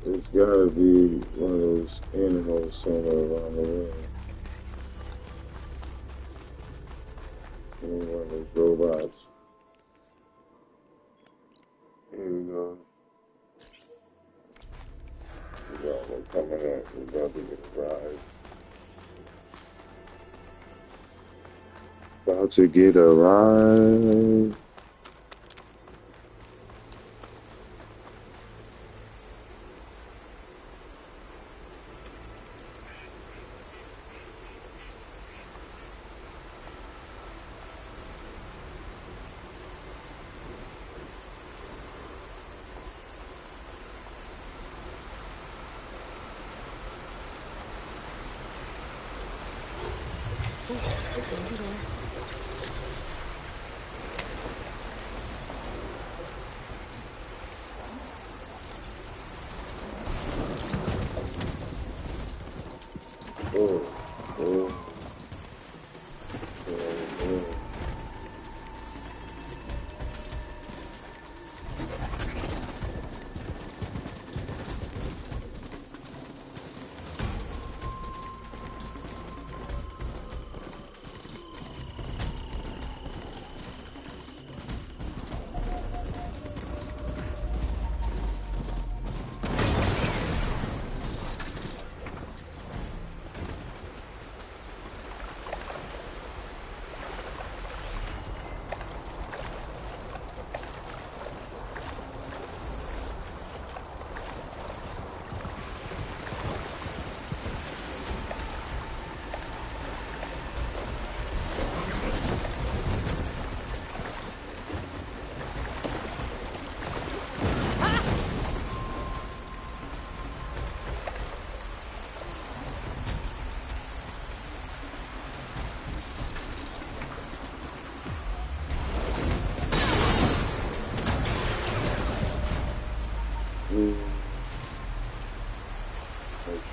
There's gotta be one of those animals somewhere around the world. Maybe one of those robots. Here we go. We got one coming up. We're about to get a ride. About to get a ride. Over there. oh.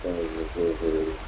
Damn, this is so good.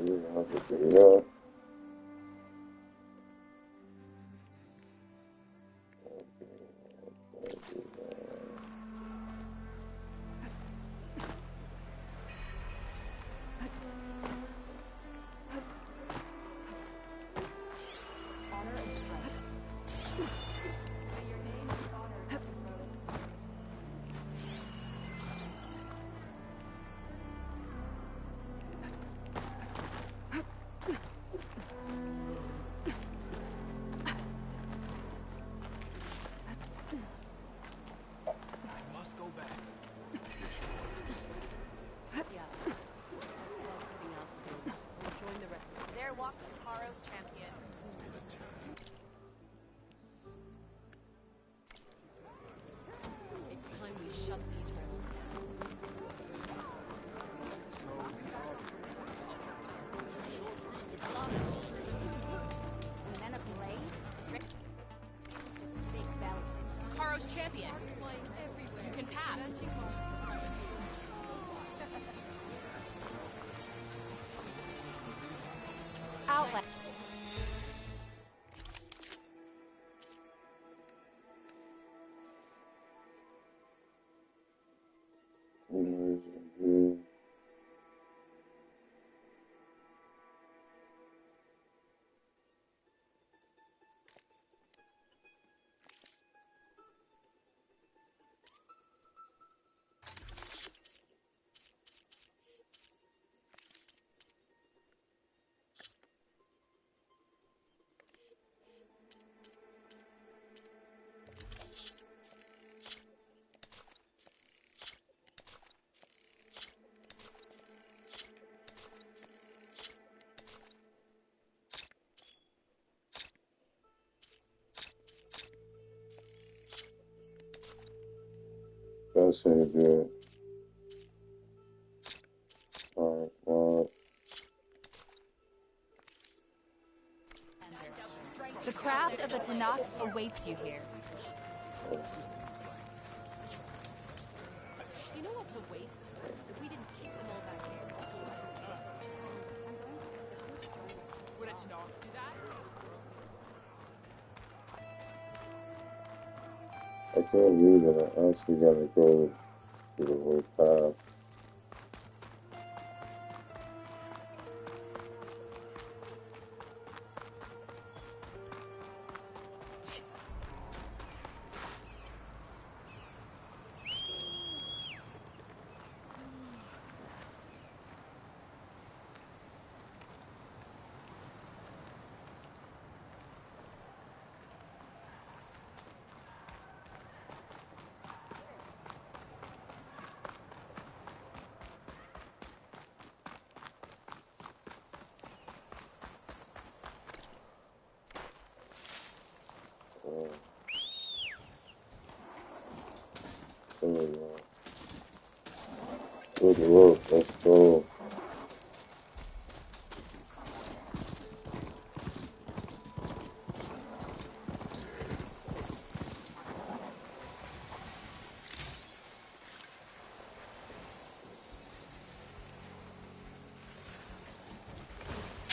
You have to pick it up. Outlet. That's ain't good. Alright, well, The craft of the Tanakh awaits you here. You know what's a waste? If we didn't keep them all back here. Would a Tanakh do that? I can't believe that I actually gotta go to the whole path. Good work, let's go.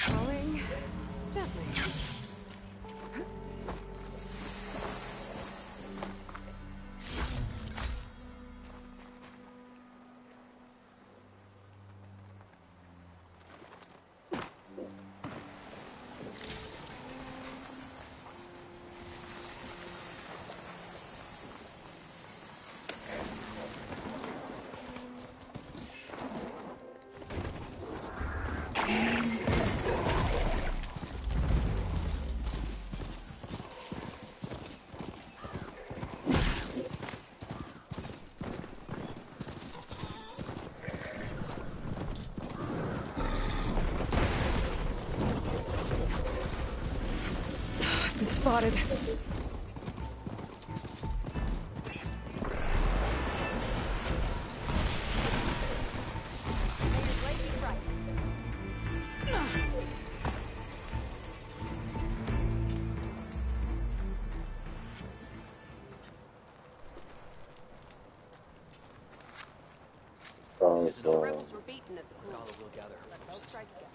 Going gently. I've been spotted. So, Rebels were beaten at the pool. We'll gather. They'll strike again.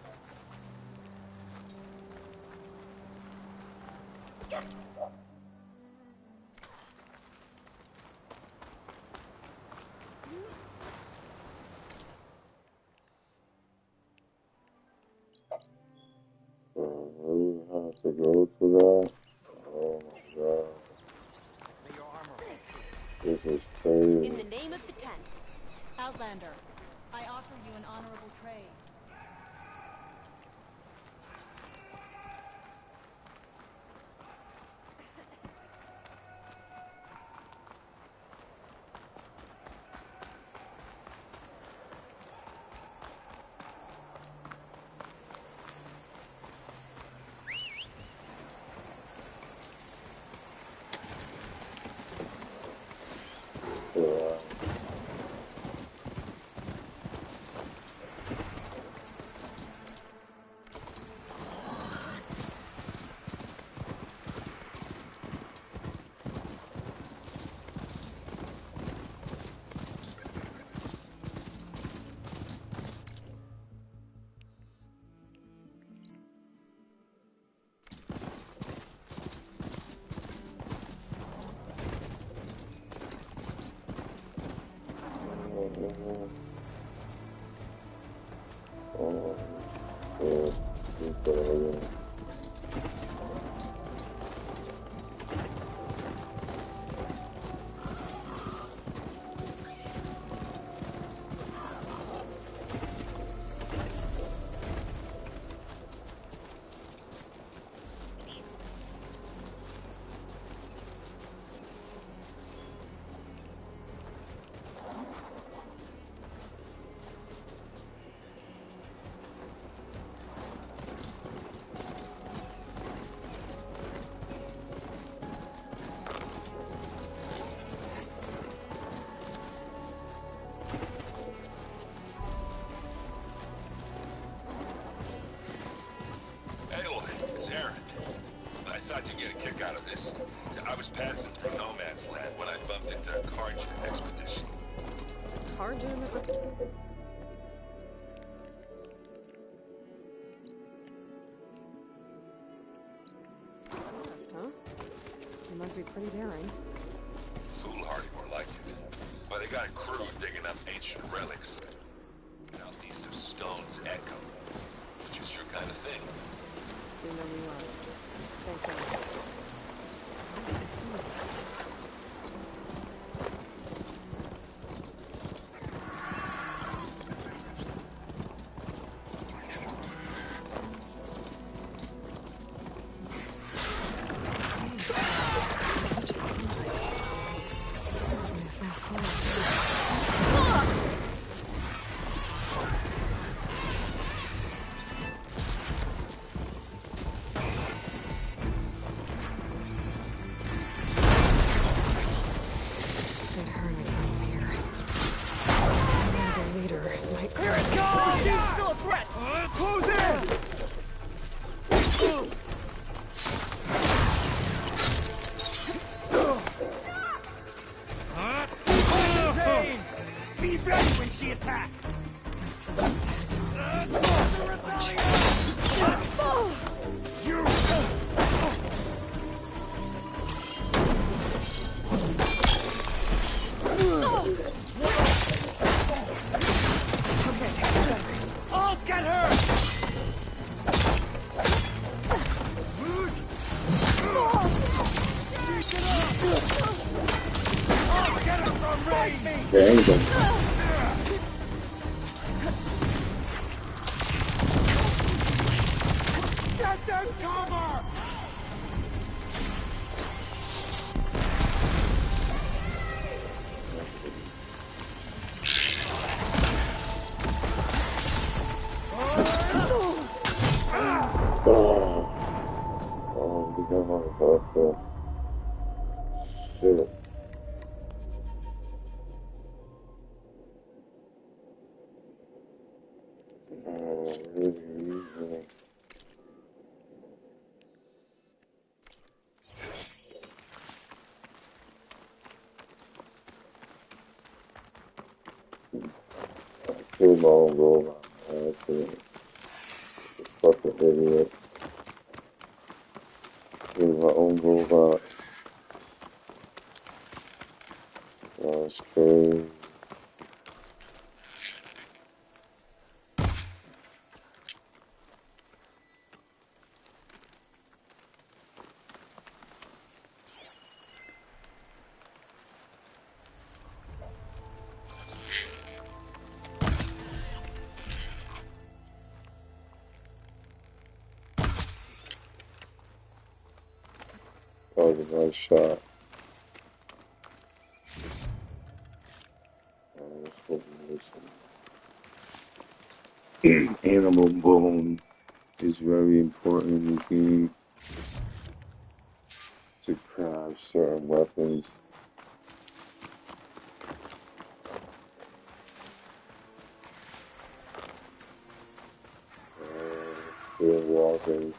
really have to go to that? Oh my god. This is crazy. In the name of the Ten, Outlander, I offer you an honorable trade. I was passing through No Man's Land when I bumped into a Carja expedition. Carja? Huh? You must be pretty daring. Foolhardy, more like it. Well, they got a crew digging up ancient relics southeast of Stone's Echo, which is your kind of thing. You know me well. Thanks, Anna. Killed my own robot. That's it. Fucking idiot. Killed my own robot. That's crazy. That was a nice shot. Animal bone is very important in this game to craft certain weapons. Still walking.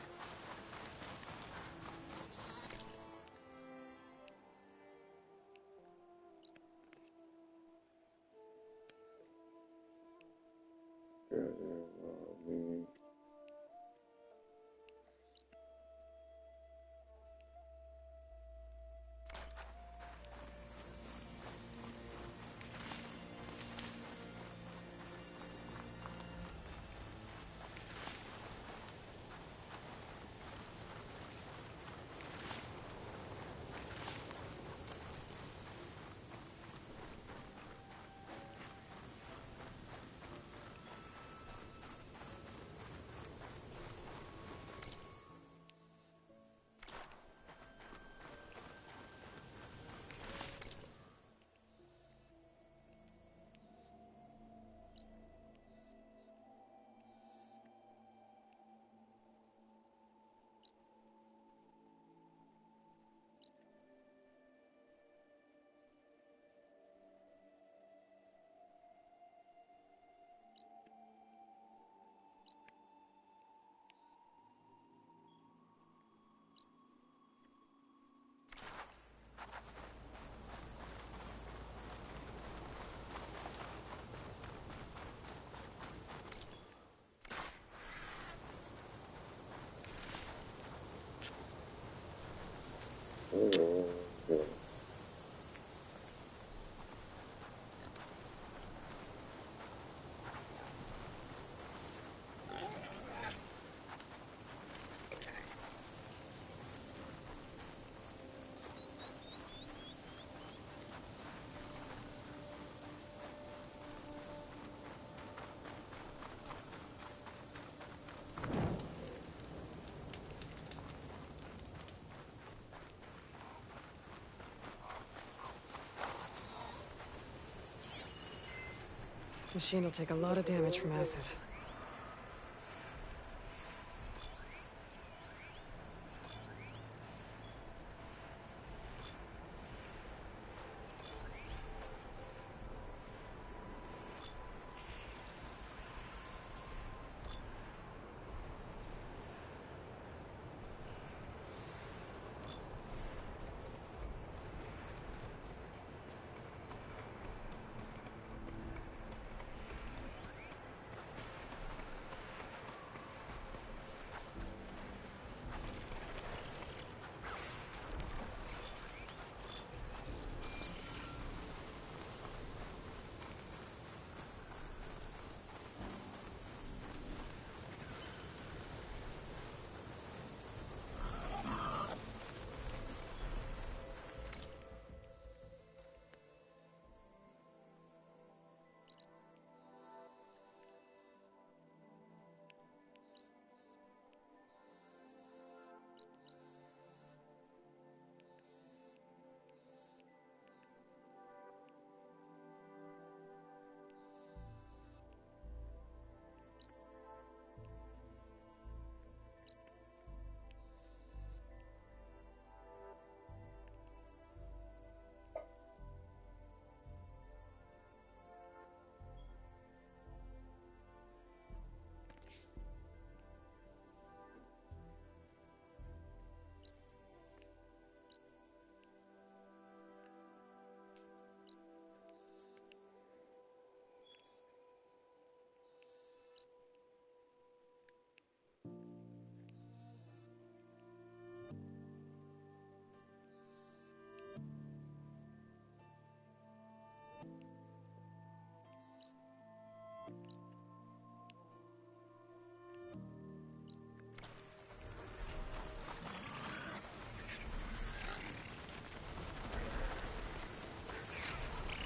Machine will take a lot of damage from acid.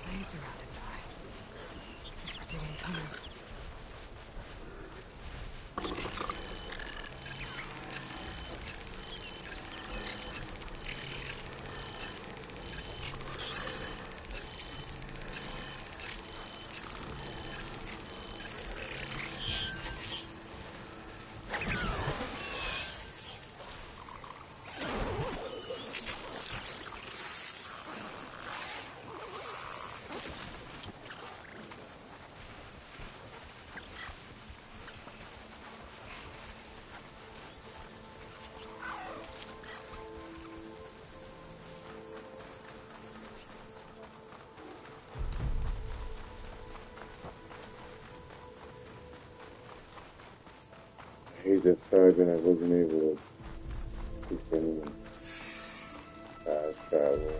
Blades around its eye. Digging tunnels. I hate the fact that I wasn't able to keep any fast travel.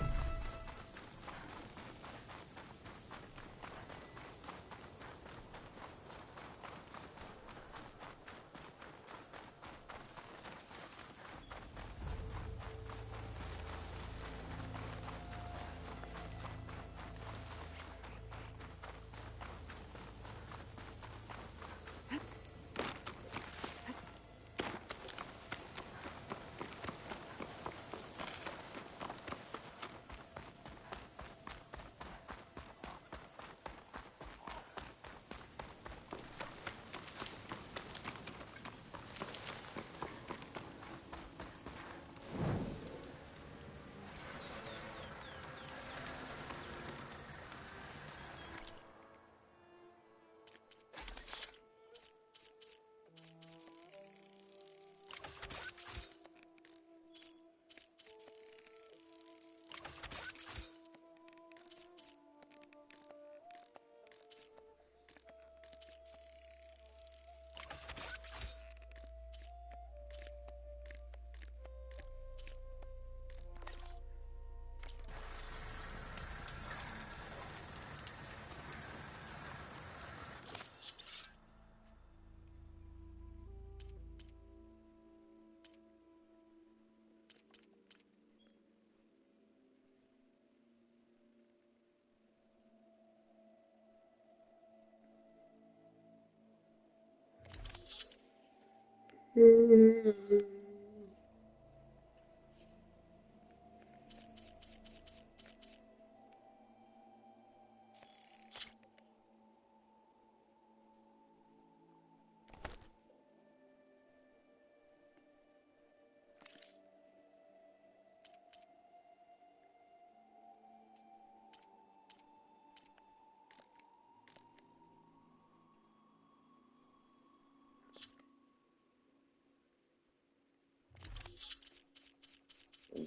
As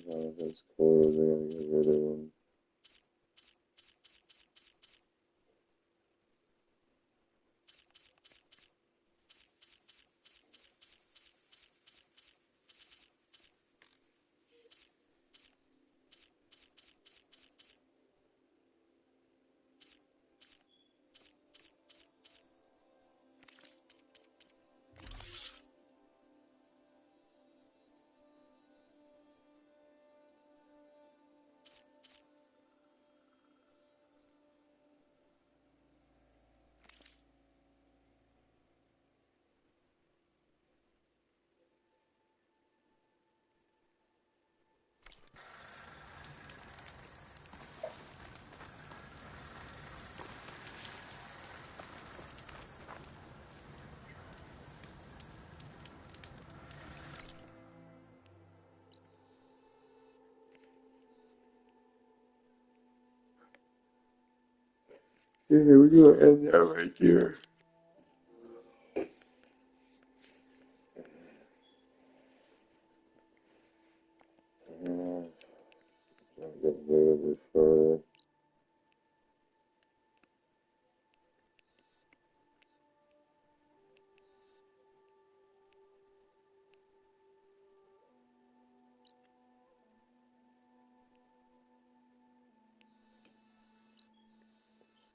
long as it's cold, I gotta get rid of them. Yeah, we're gonna end that right here. Trying to get rid of this further.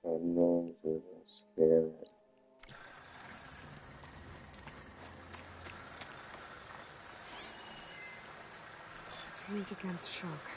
Unknown to scan it. It's weak against shock.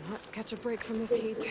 Cannot catch a break from this heat.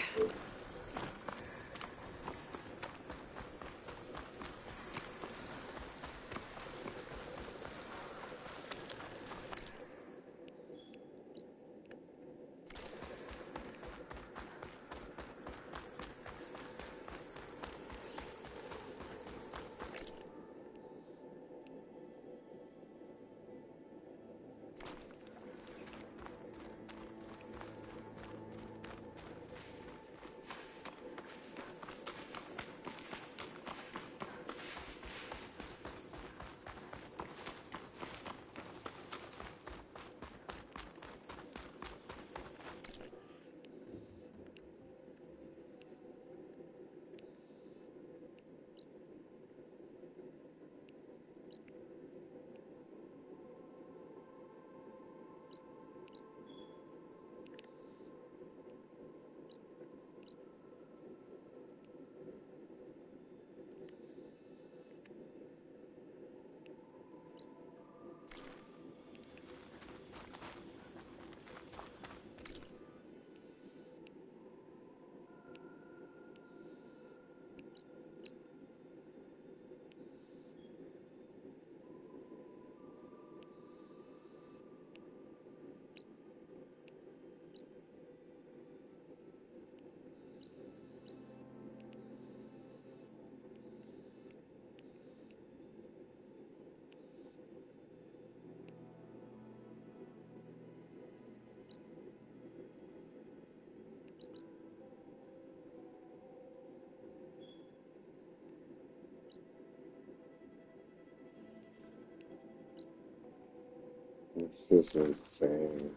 It's just insane.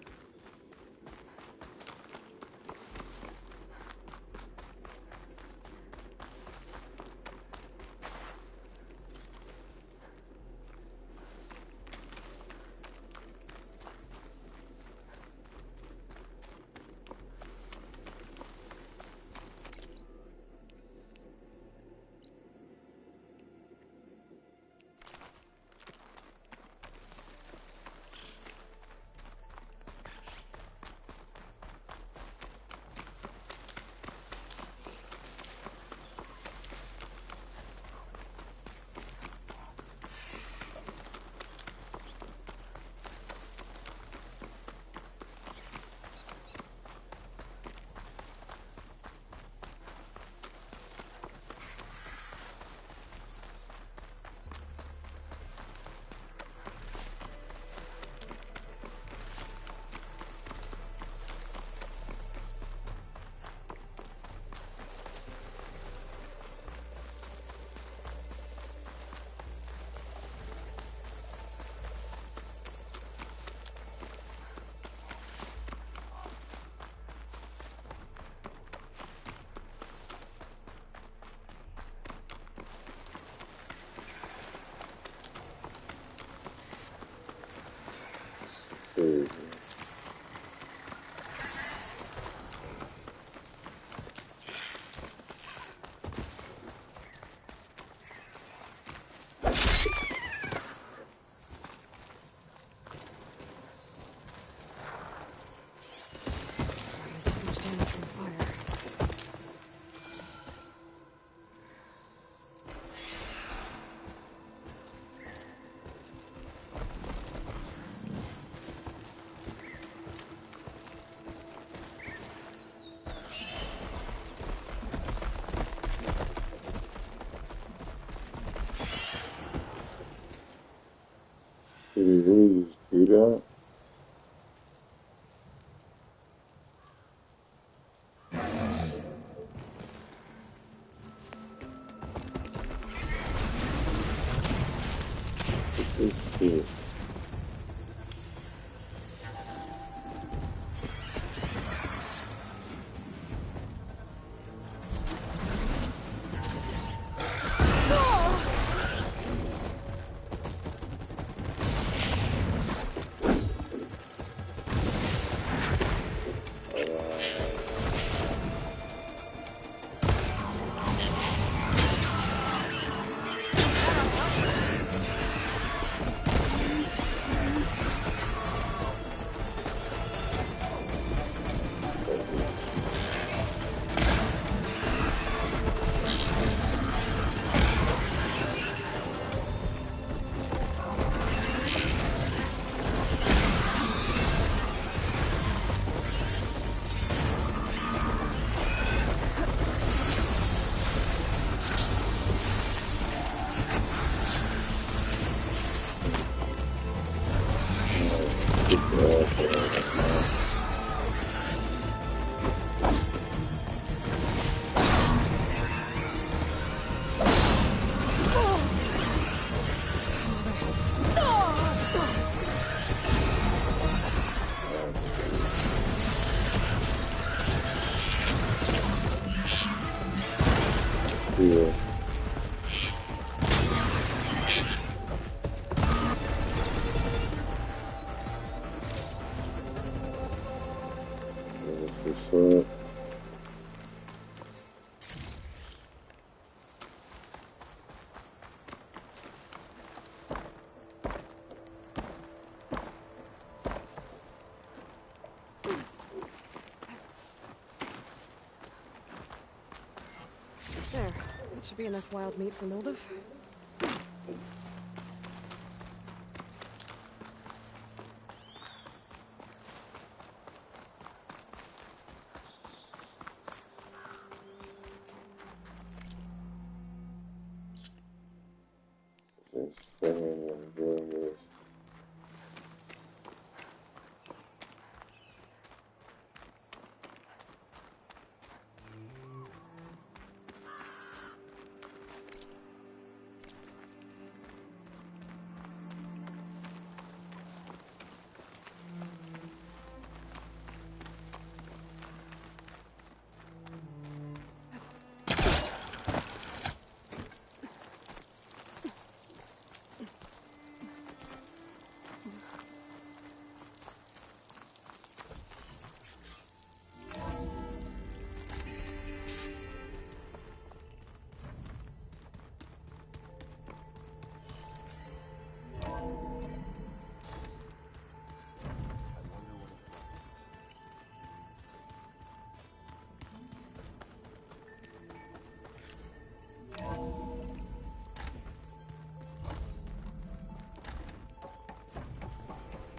Crazy. Much damage from the fire. Did he really just do that? This shit. Yeah. That's what's up. There. That should be enough wild meat for Mildev. It's insane when doing this.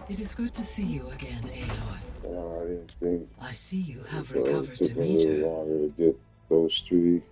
It is good to see you again, Aloy. Wow, I didn't think I see you have it recovered took a little Demeter. longer to get those three.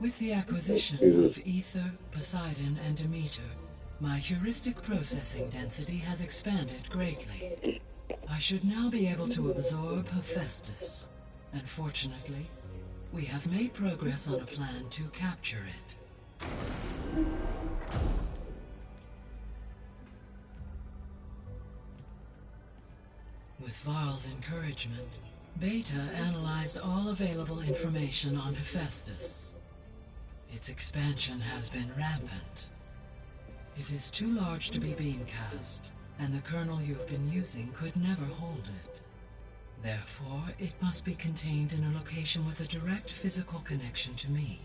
With the acquisition of Ether, Poseidon, and Demeter, my heuristic processing density has expanded greatly. I should now be able to absorb Hephaestus, and fortunately, we have made progress on a plan to capture it. With Varl's encouragement, Beta analyzed all available information on Hephaestus. Its expansion has been rampant. It is too large to be beamcast, and the kernel you've been using could never hold it. Therefore, it must be contained in a location with a direct physical connection to me.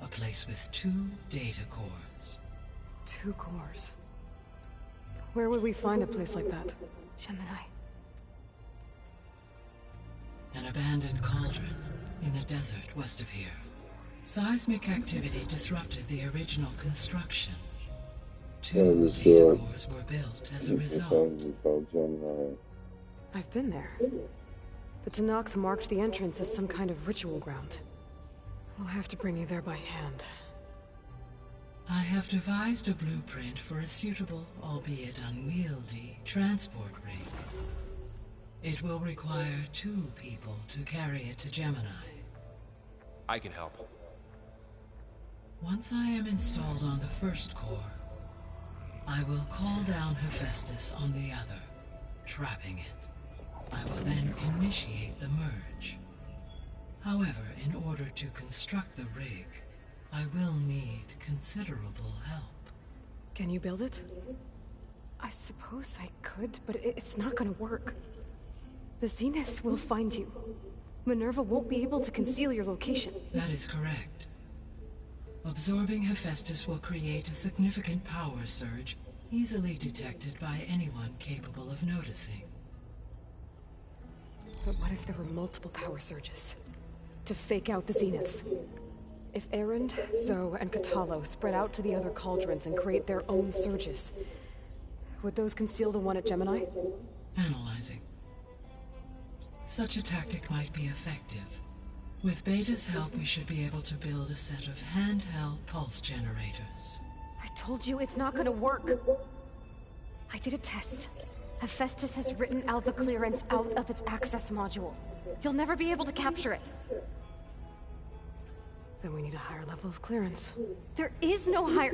A place with 2 data cores. 2 cores? Where would we find a place like that? Gemini. An abandoned cauldron in the desert west of here. Seismic activity disrupted the original construction. 2 data cores were built as a result. I've been there. The Tanakh marked the entrance as some kind of ritual ground. We'll have to bring you there by hand. I have devised a blueprint for a suitable, albeit unwieldy, transport rig. It will require 2 people to carry it to Gemini. I can help. Once I am installed on the first core, I will call down Hephaestus on the other, trapping it. I will then initiate the merge. However, in order to construct the rig, I will need considerable help. Can you build it? I suppose I could, but it's not gonna work. The Zeniths will find you. Minerva won't be able to conceal your location. That is correct. Absorbing Hephaestus will create a significant power surge, easily detected by anyone capable of noticing. But what if there were multiple power surges? To fake out the Zeniths? If Erend, Zoe, and Katalo spread out to the other cauldrons and create their own surges, would those conceal the one at Gemini? Analyzing. Such a tactic might be effective. With Beta's help, we should be able to build a set of handheld pulse generators. I told you it's not gonna work. I did a test. Hephaestus has written Alpha clearance out of its access module. You'll never be able to capture it. Then we need a higher level of clearance. There is no higher...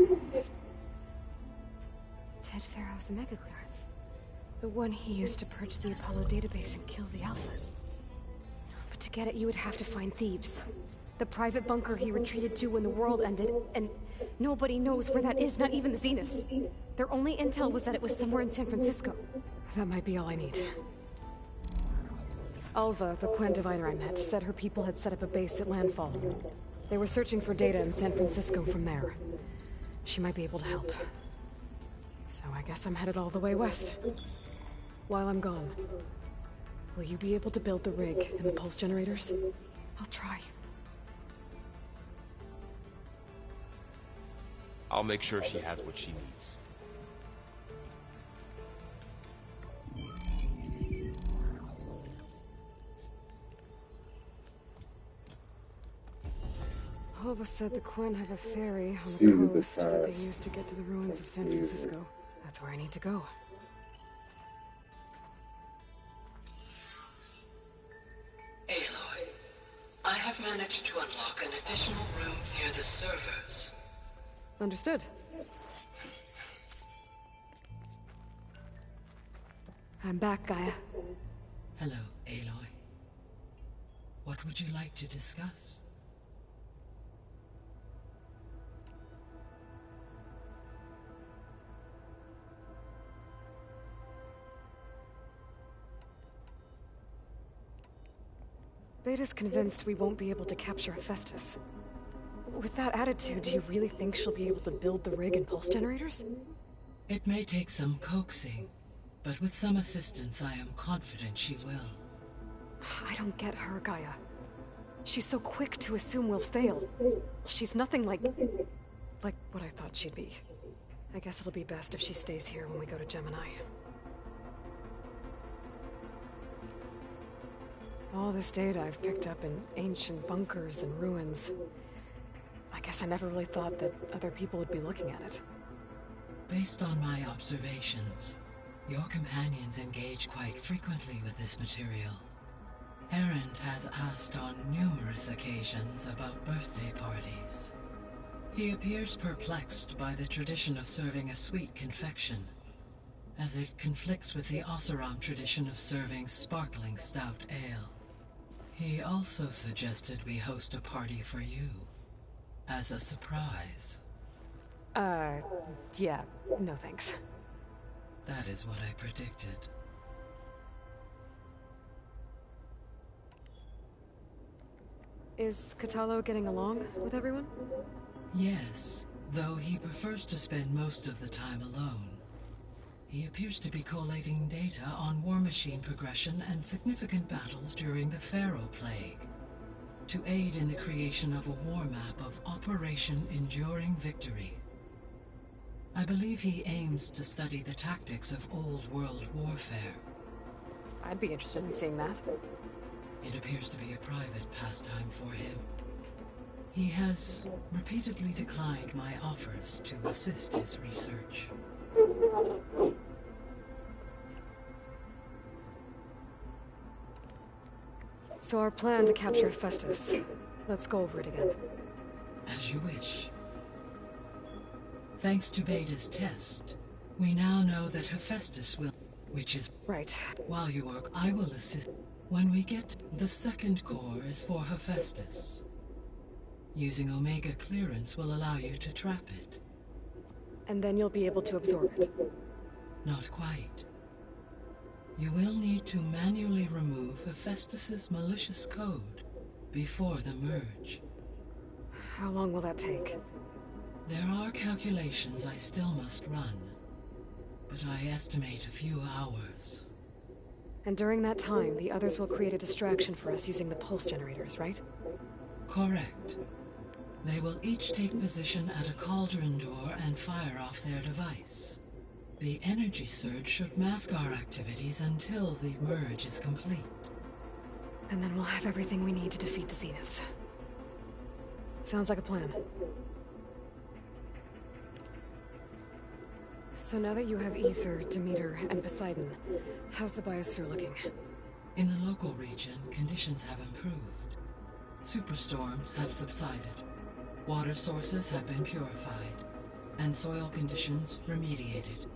Ted Pharaoh's Omega clearance. The one he used to purge the Apollo database and kill the Alphas. But to get it, you would have to find Thebes. The private bunker he retreated to when the world ended, and nobody knows where that is, not even the Zeniths. Their only intel was that it was somewhere in San Francisco. That might be all I need. Alva, the Quen diviner I met, said her people had set up a base at Landfall. They were searching for data in San Francisco from there. She might be able to help. So I guess I'm headed all the way west. While I'm gone, will you be able to build the rig and the pulse generators? I'll try. I'll make sure she has what she needs. Alva said the Quen have a ferry on the coast that they used to get to the ruins of San Francisco. That's where I need to go. Aloy, I have managed to unlock an additional room near the servers. Understood. I'm back, Gaia. Hello, Aloy. What would you like to discuss? Beta's convinced we won't be able to capture Hephaestus. with that attitude, do you really think she'll be able to build the rig and pulse generators? It may take some coaxing, but with some assistance, I am confident she will. I don't get her, Gaia. She's so quick to assume we'll fail. She's nothing like what I thought she'd be. I guess it'll be best if she stays here when we go to Gemini. All this data I've picked up in ancient bunkers and ruins. I guess I never really thought that other people would be looking at it. Based on my observations, your companions engage quite frequently with this material. Erend has asked on numerous occasions about birthday parties. He appears perplexed by the tradition of serving a sweet confection, as it conflicts with the Oseram tradition of serving sparkling stout ale. He also suggested we host a party for you, as a surprise. Yeah, no thanks. That is what I predicted. Is Katalo getting along with everyone? Yes, though he prefers to spend most of the time alone. He appears to be collating data on war machine progression and significant battles during the Pharaoh Plague, to aid in the creation of a war map of Operation Enduring Victory. I believe he aims to study the tactics of old world warfare. I'd be interested in seeing that. It appears to be a private pastime for him. He has repeatedly declined my offers to assist his research. So our plan to capture Festus. Let's go over it again. As you wish. Thanks to Beta's test, we now know that Hephaestus will... which is... Right. While you work, I will assist. When we get... The second core is for Hephaestus. Using Omega clearance will allow you to trap it. And then you'll be able to absorb it. Not quite. You will need to manually remove Hephaestus's malicious code before the merge. How long will that take? There are calculations I still must run, but I estimate a few hours. And during that time, the others will create a distraction for us using the pulse generators, right? Correct. They will each take position at a cauldron door and fire off their device. The energy surge should mask our activities until the merge is complete. And then we'll have everything we need to defeat the Zeniths. Sounds like a plan. So now that you have Ether, Demeter, and Poseidon, how's the biosphere looking? In the local region, conditions have improved. Superstorms have subsided. Water sources have been purified, and soil conditions remediated.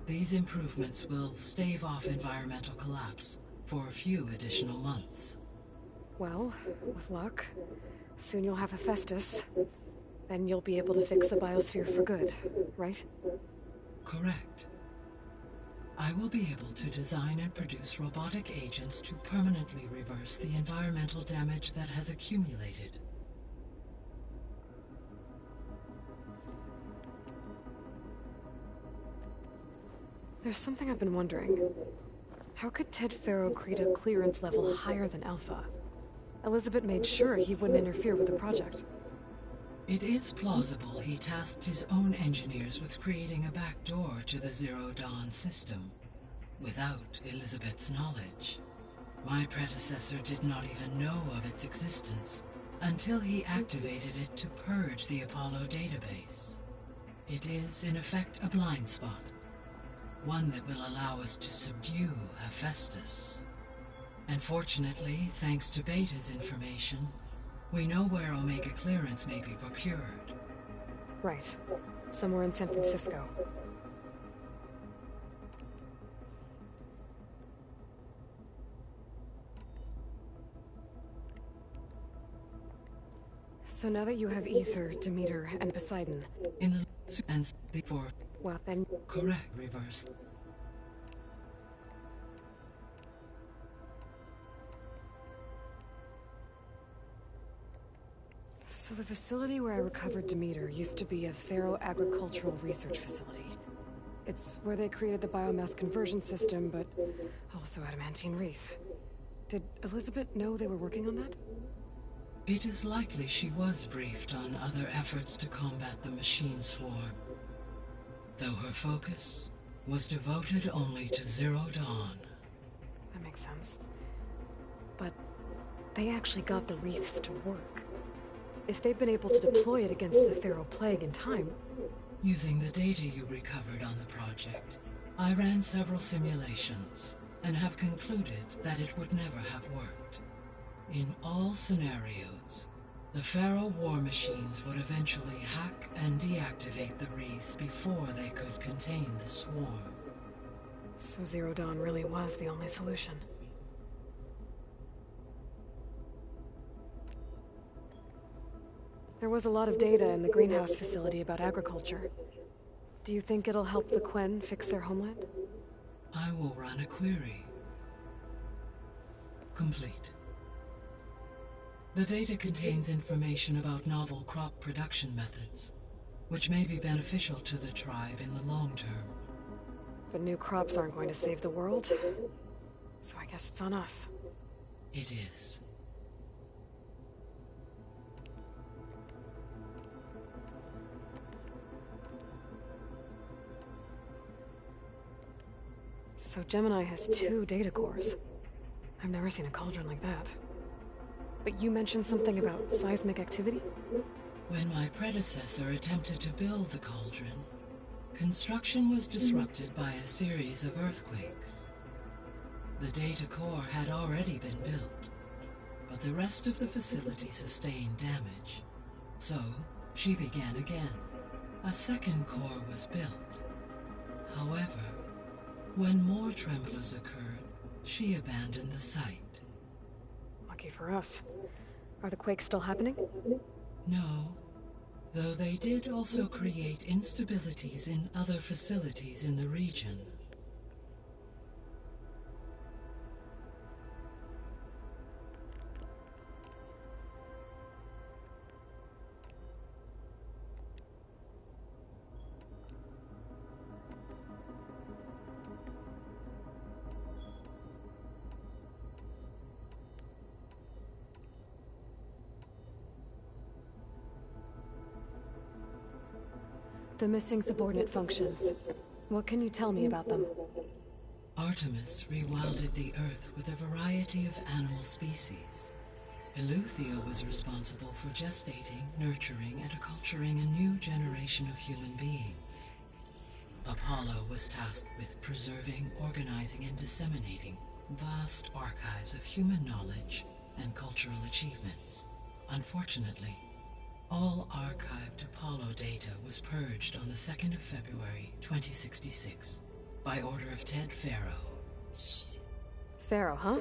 These improvements will stave off environmental collapse for a few additional months. Well, with luck, soon you'll have Hephaestus. Then you'll be able to fix the biosphere for good, right? Correct. I will be able to design and produce robotic agents to permanently reverse the environmental damage that has accumulated. There's something I've been wondering. How could Ted Faro create a clearance level higher than Alpha? Elizabeth made sure he wouldn't interfere with the project. It is plausible he tasked his own engineers with creating a back door to the Zero Dawn system, without Elizabeth's knowledge. My predecessor did not even know of its existence until he activated it to purge the Apollo database. It is, in effect, a blind spot. One that will allow us to subdue Hephaestus. And fortunately, thanks to Beta's information, we know where Omega clearance may be procured. Right. Somewhere in San Francisco. So now that you have Ether, Demeter, and Poseidon... In the... and before... Well, then... Correct. Reverse. So the facility where I recovered Demeter used to be a Pharaoh agricultural research facility. It's where they created the biomass conversion system, but also adamantine wreath. Did Elizabeth know they were working on that? It is likely she was briefed on other efforts to combat the machine swarm, though her focus was devoted only to Zero Dawn. That makes sense. But they actually got the wreaths to work. If they've been able to deploy it against the Pharaoh Plague in time... Using the data you recovered on the project, I ran several simulations and have concluded that it would never have worked. In all scenarios, the Pharaoh war machines would eventually hack and deactivate the wreaths before they could contain the swarm. So Zero Dawn really was the only solution. There was a lot of data in the greenhouse facility about agriculture. Do you think it'll help the Quen fix their homeland? I will run a query. Complete. The data contains information about novel crop production methods, which may be beneficial to the tribe in the long term. But new crops aren't going to save the world, so I guess it's on us. It is. So Gemini has 2 data cores. I've never seen a cauldron like that. But you mentioned something about seismic activity? When my predecessor attempted to build the cauldron, construction was disrupted by a series of earthquakes. The data core had already been built, but the rest of the facility sustained damage. So, she began again. A second core was built. However, when more tremblers occurred, she abandoned the site. Lucky for us. Are the quakes still happening? No, though they did also create instabilities in other facilities in the region. The missing subordinate functions. What can you tell me about them? Artemis rewilded the Earth with a variety of animal species. Eleuthia was responsible for gestating, nurturing, and acculturating a new generation of human beings. Apollo was tasked with preserving, organizing, and disseminating vast archives of human knowledge and cultural achievements. Unfortunately, all archived Apollo data was purged on the 2nd of February, 2066, by order of Ted Pharaoh. Pharaoh, huh?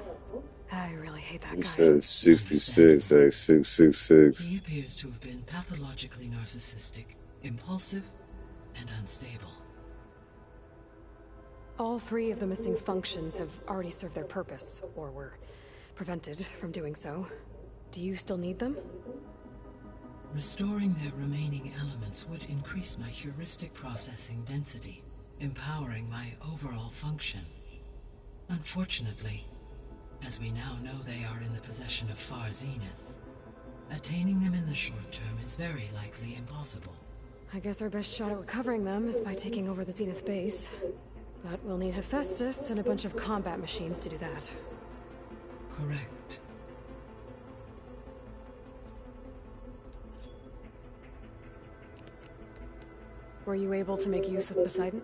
I really hate that guy. You said 66, like 666. He appears to have been pathologically narcissistic, impulsive, and unstable. All 3 of the missing functions have already served their purpose, or were prevented from doing so. Do you still need them? Restoring their remaining elements would increase my heuristic processing density, empowering my overall function. Unfortunately, as we now know they are in the possession of Far Zenith, attaining them in the short term is very likely impossible. I guess our best shot at recovering them is by taking over the Zenith base. But we'll need Hephaestus and a bunch of combat machines to do that. Correct. Were you able to make use of Poseidon?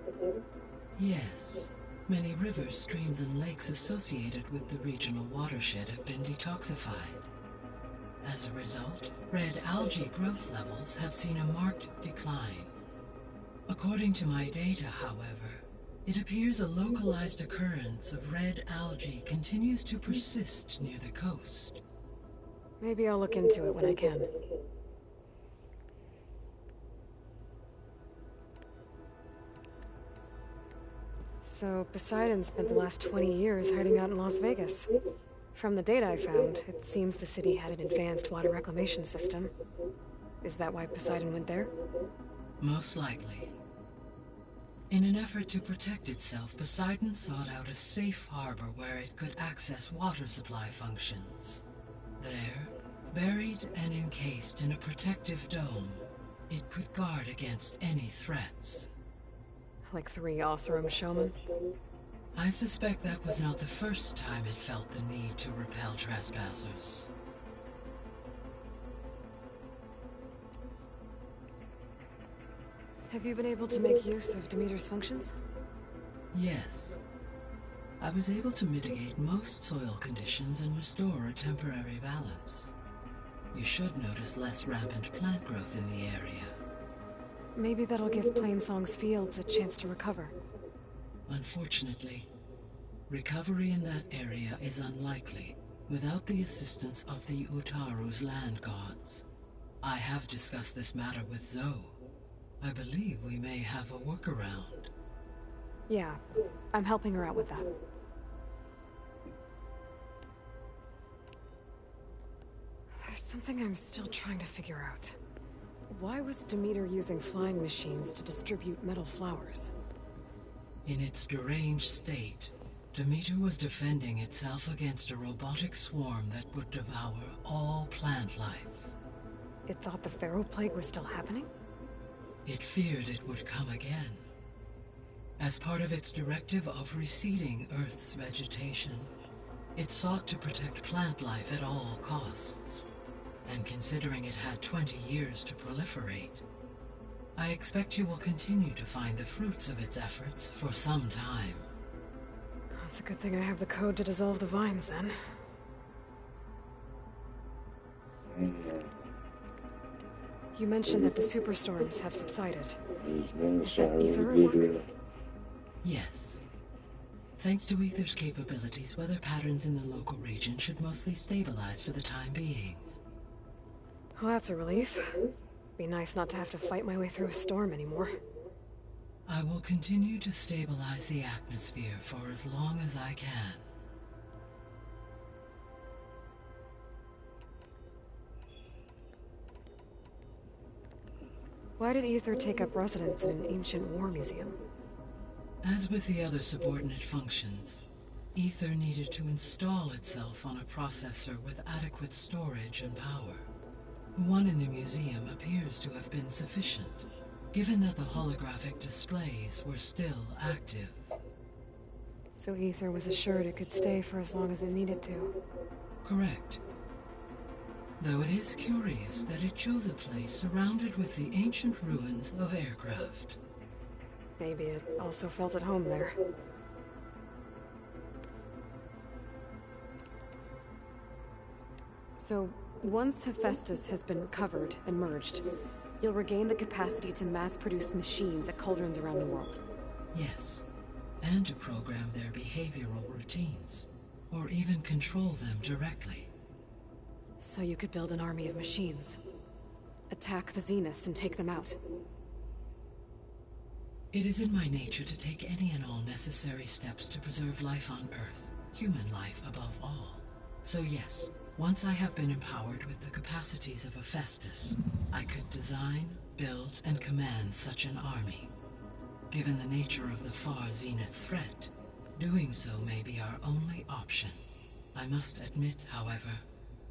Yes. Many rivers, streams, and lakes associated with the regional watershed have been detoxified. As a result, red algae growth levels have seen a marked decline. According to my data, however, it appears a localized occurrence of red algae continues to persist near the coast. Maybe I'll look into it when I can. So, Poseidon spent the last 20 years hiding out in Las Vegas. From the data I found, it seems the city had an advanced water reclamation system. Is that why Poseidon went there? Most likely. In an effort to protect itself, Poseidon sought out a safe harbor where it could access water supply functions. There, buried and encased in a protective dome, it could guard against any threats. Like 3 Oseram showmen? I suspect that was not the first time it felt the need to repel trespassers. Have you been able to make use of Demeter's functions? Yes. I was able to mitigate most soil conditions and restore a temporary balance. You should notice less rampant plant growth in the area. Maybe that'll give Plainsong's fields a chance to recover. Unfortunately, recovery in that area is unlikely without the assistance of the Utaru's land gods. I have discussed this matter with Zoe. I believe we may have a workaround. Yeah, I'm helping her out with that. There's something I'm still trying to figure out. Why was Demeter using flying machines to distribute metal flowers? In its deranged state, Demeter was defending itself against a robotic swarm that would devour all plant life. It thought the Pharaoh Plague was still happening? It feared it would come again. As part of its directive of reseeding Earth's vegetation, it sought to protect plant life at all costs. And considering it had 20 years to proliferate, I expect you will continue to find the fruits of its efforts for some time. It's a good thing I have the code to dissolve the vines, then. You mentioned that the superstorms have subsided. Is that Ether at work? Yes. Thanks to Ether's capabilities, weather patterns in the local region should mostly stabilize for the time being. Well, that's a relief. Be nice not to have to fight my way through a storm anymore. I will continue to stabilize the atmosphere for as long as I can. Why did Ether take up residence in an ancient war museum? As with the other subordinate functions, Ether needed to install itself on a processor with adequate storage and power. One in the museum appears to have been sufficient, given that the holographic displays were still active. So Ether was assured it could stay for as long as it needed to. Correct. Though it is curious that it chose a place surrounded with the ancient ruins of aircraft. Maybe it also felt at home there. So, once Hephaestus has been covered and merged, you'll regain the capacity to mass-produce machines at cauldrons around the world. Yes, and to program their behavioral routines, or even control them directly. So you could build an army of machines. Attack the Zeniths and take them out. It is in my nature to take any and all necessary steps to preserve life on Earth, human life above all. So yes, once I have been empowered with the capacities of Hephaestus, I could design, build, and command such an army. Given the nature of the far Zenith threat, doing so may be our only option. I must admit, however,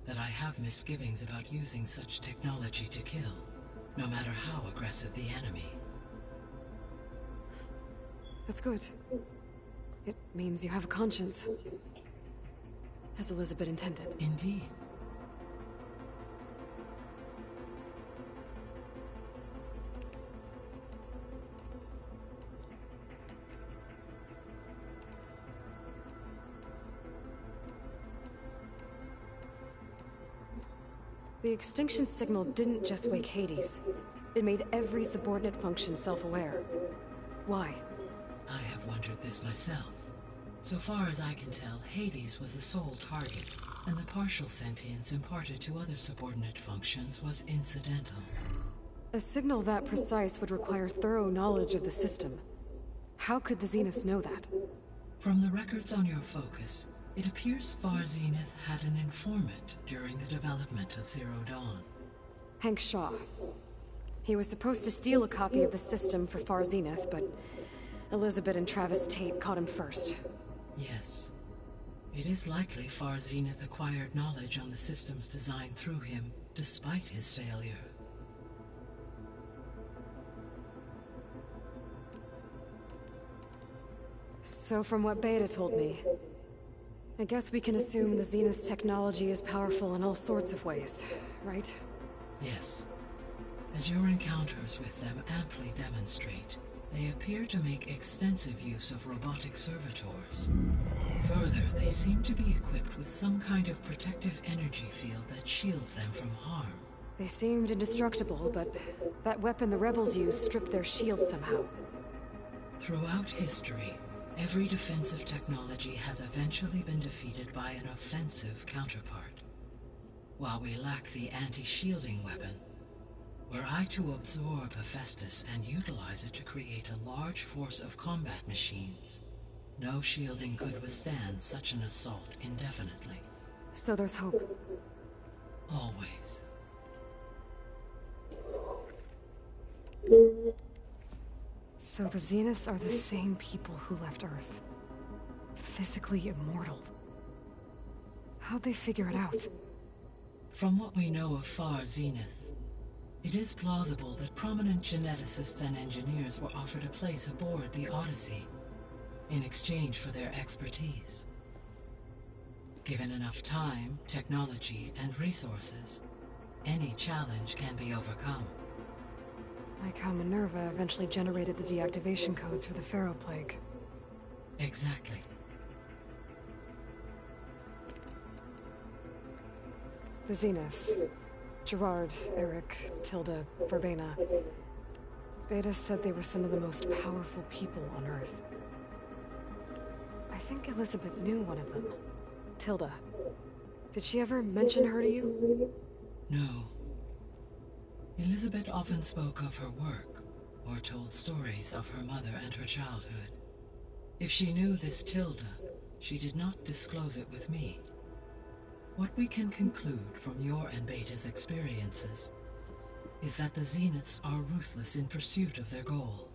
that I have misgivings about using such technology to kill, no matter how aggressive the enemy. That's good. It means you have a conscience. As Elizabeth intended. Indeed. The extinction signal didn't just wake Hades. It made every subordinate function self-aware. Why? I have wondered this myself. So far as I can tell, Hades was the sole target, and the partial sentience imparted to other subordinate functions was incidental. A signal that precise would require thorough knowledge of the system. How could the Zeniths know that? From the records on your focus, it appears Far Zenith had an informant during the development of Zero Dawn. Hank Shaw. He was supposed to steal a copy of the system for Far Zenith, but Elizabeth and Travis Tate caught him first. Yes. It is likely Far Zenith acquired knowledge on the systems designed through him, despite his failure. So from what Beta told me, I guess we can assume the Zenith's technology is powerful in all sorts of ways, right? Yes. As your encounters with them amply demonstrate, they appear to make extensive use of robotic servitors. Further, they seem to be equipped with some kind of protective energy field that shields them from harm. They seemed indestructible, but that weapon the rebels used stripped their shield somehow. Throughout history, every defensive technology has eventually been defeated by an offensive counterpart. While we lack the anti-shielding weapon, were I to absorb Hephaestus and utilize it to create a large force of combat machines, no shielding could withstand such an assault indefinitely. So there's hope. Always. So the Zeniths are the same people who left Earth. Physically immortal. How'd they figure it out? From what we know of Far Zenith, it is plausible that prominent geneticists and engineers were offered a place aboard the Odyssey in exchange for their expertise. Given enough time, technology, and resources, any challenge can be overcome. Like how Minerva eventually generated the deactivation codes for the Pharaoh Plague. Exactly. The Zeniths. Gerard, Eric, Tilda, Verbena. Beta said they were some of the most powerful people on Earth. I think Elizabeth knew one of them. Tilda. Did she ever mention her to you? No. Elizabeth often spoke of her work, or told stories of her mother and her childhood. If she knew this Tilda, she did not disclose it with me. What we can conclude from your and Beta's experiences is that the Zeniths are ruthless in pursuit of their goal.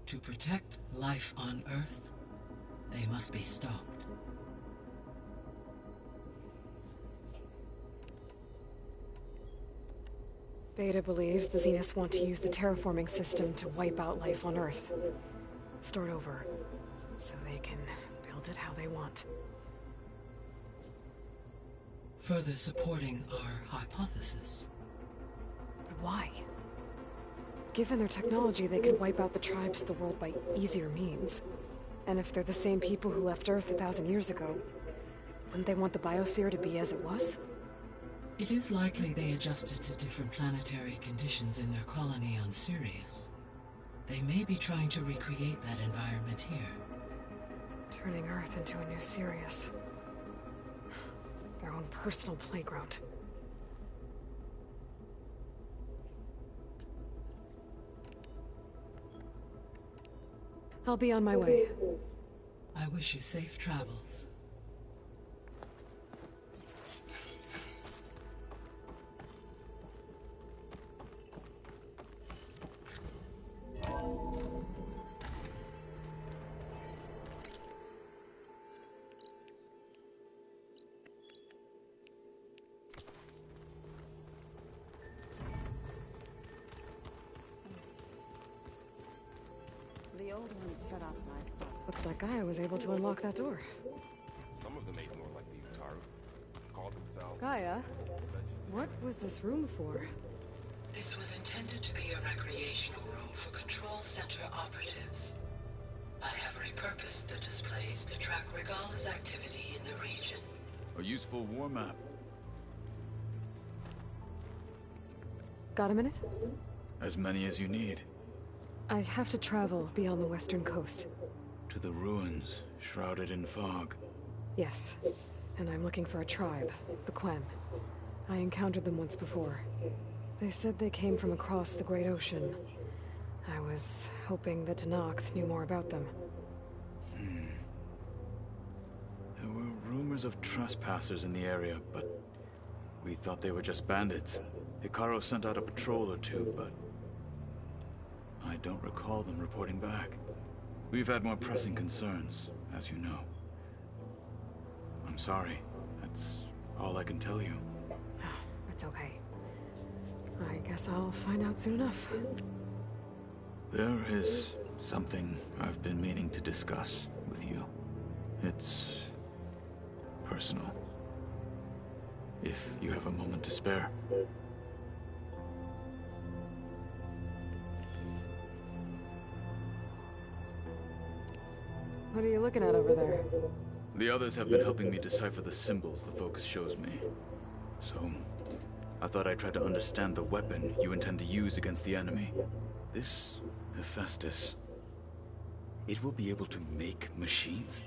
To protect life on Earth, they must be stopped. Beta believes the Zeniths want to use the terraforming system to wipe out life on Earth. Start over, so they can build it how they want. Further supporting our hypothesis. But why? Given their technology, they could wipe out the tribes of the world by easier means. And if they're the same people who left Earth 1,000 years ago, wouldn't they want the biosphere to be as it was? It is likely they adjusted to different planetary conditions in their colony on Sirius. They may be trying to recreate that environment here. Turning Earth into a new Sirius. Their own personal playground. I'll be on my way. I wish you safe travels. The old ones fed off livestock. Looks like Gaia was able to unlock that door. Some of them ate more like the Utaru. Called themselves... Gaia? What was this room for? This was intended to be a recreational room for Control Center operatives. I have repurposed the displays to track Regala's activity in the region. A useful war map. Got a minute? As many as you need. I have to travel beyond the western coast. To the ruins, shrouded in fog. Yes, and I'm looking for a tribe, the Quen. I encountered them once before. They said they came from across the Great Ocean. I was hoping that Tenakth knew more about them. There were rumors of trespassers in the area, but We thought they were just bandits. Hikaru sent out a patrol or two, but I don't recall them reporting back. We've had more pressing concerns, as you know. I'm sorry. That's all I can tell you. It's okay. I guess I'll find out soon enough. There is something I've been meaning to discuss with you. It's personal. If you have a moment to spare. What are you looking at over there? The others have been helping me decipher the symbols the focus shows me. So, I thought I'd try to understand the weapon you intend to use against the enemy. This Hephaestus, it will be able to make machines?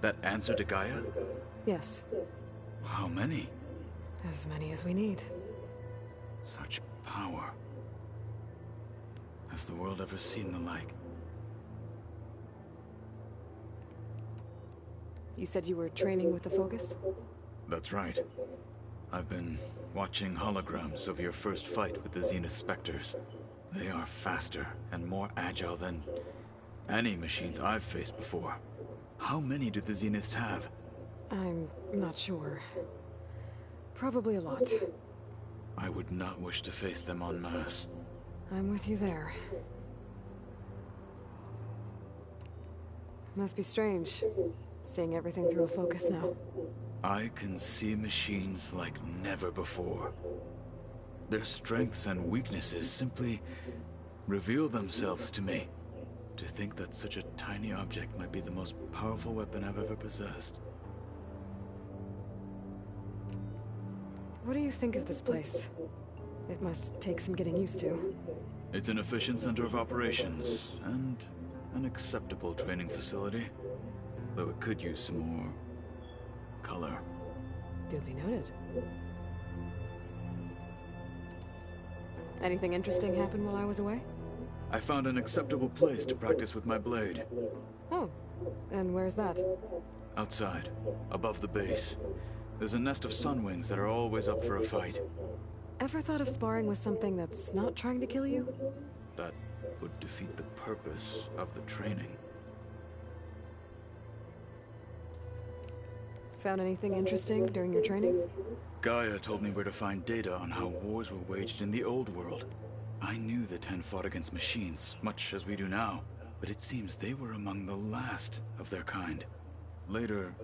That answer to Gaia? Yes. How many? As many as we need. Such power. Has the world ever seen the like? You said you were training with the Focus? That's right. I've been watching holograms of your first fight with the Zenith Spectres. They are faster and more agile than any machines I've faced before. How many do the Zeniths have? I'm not sure. Probably a lot. I would not wish to face them en masse. I'm with you there. Must be strange, seeing everything through a Focus now. I can see machines like never before. Their strengths and weaknesses simply reveal themselves to me. To think that such a tiny object might be the most powerful weapon I've ever possessed. What do you think of this place? It must take some getting used to. It's an efficient center of operations, and an acceptable training facility. Though it could use some more color. Duly noted. Anything interesting happen while I was away? I found an acceptable place to practice with my blade. Oh, and where's that? Outside, above the base. There's a nest of sunwings that are always up for a fight. Ever thought of sparring with something that's not trying to kill you? That would defeat the purpose of the training. Found anything interesting during your training? Gaia told me where to find data on how wars were waged in the old world. I knew the Ten fought against machines, much as we do now, but it seems they were among the last of their kind. Later,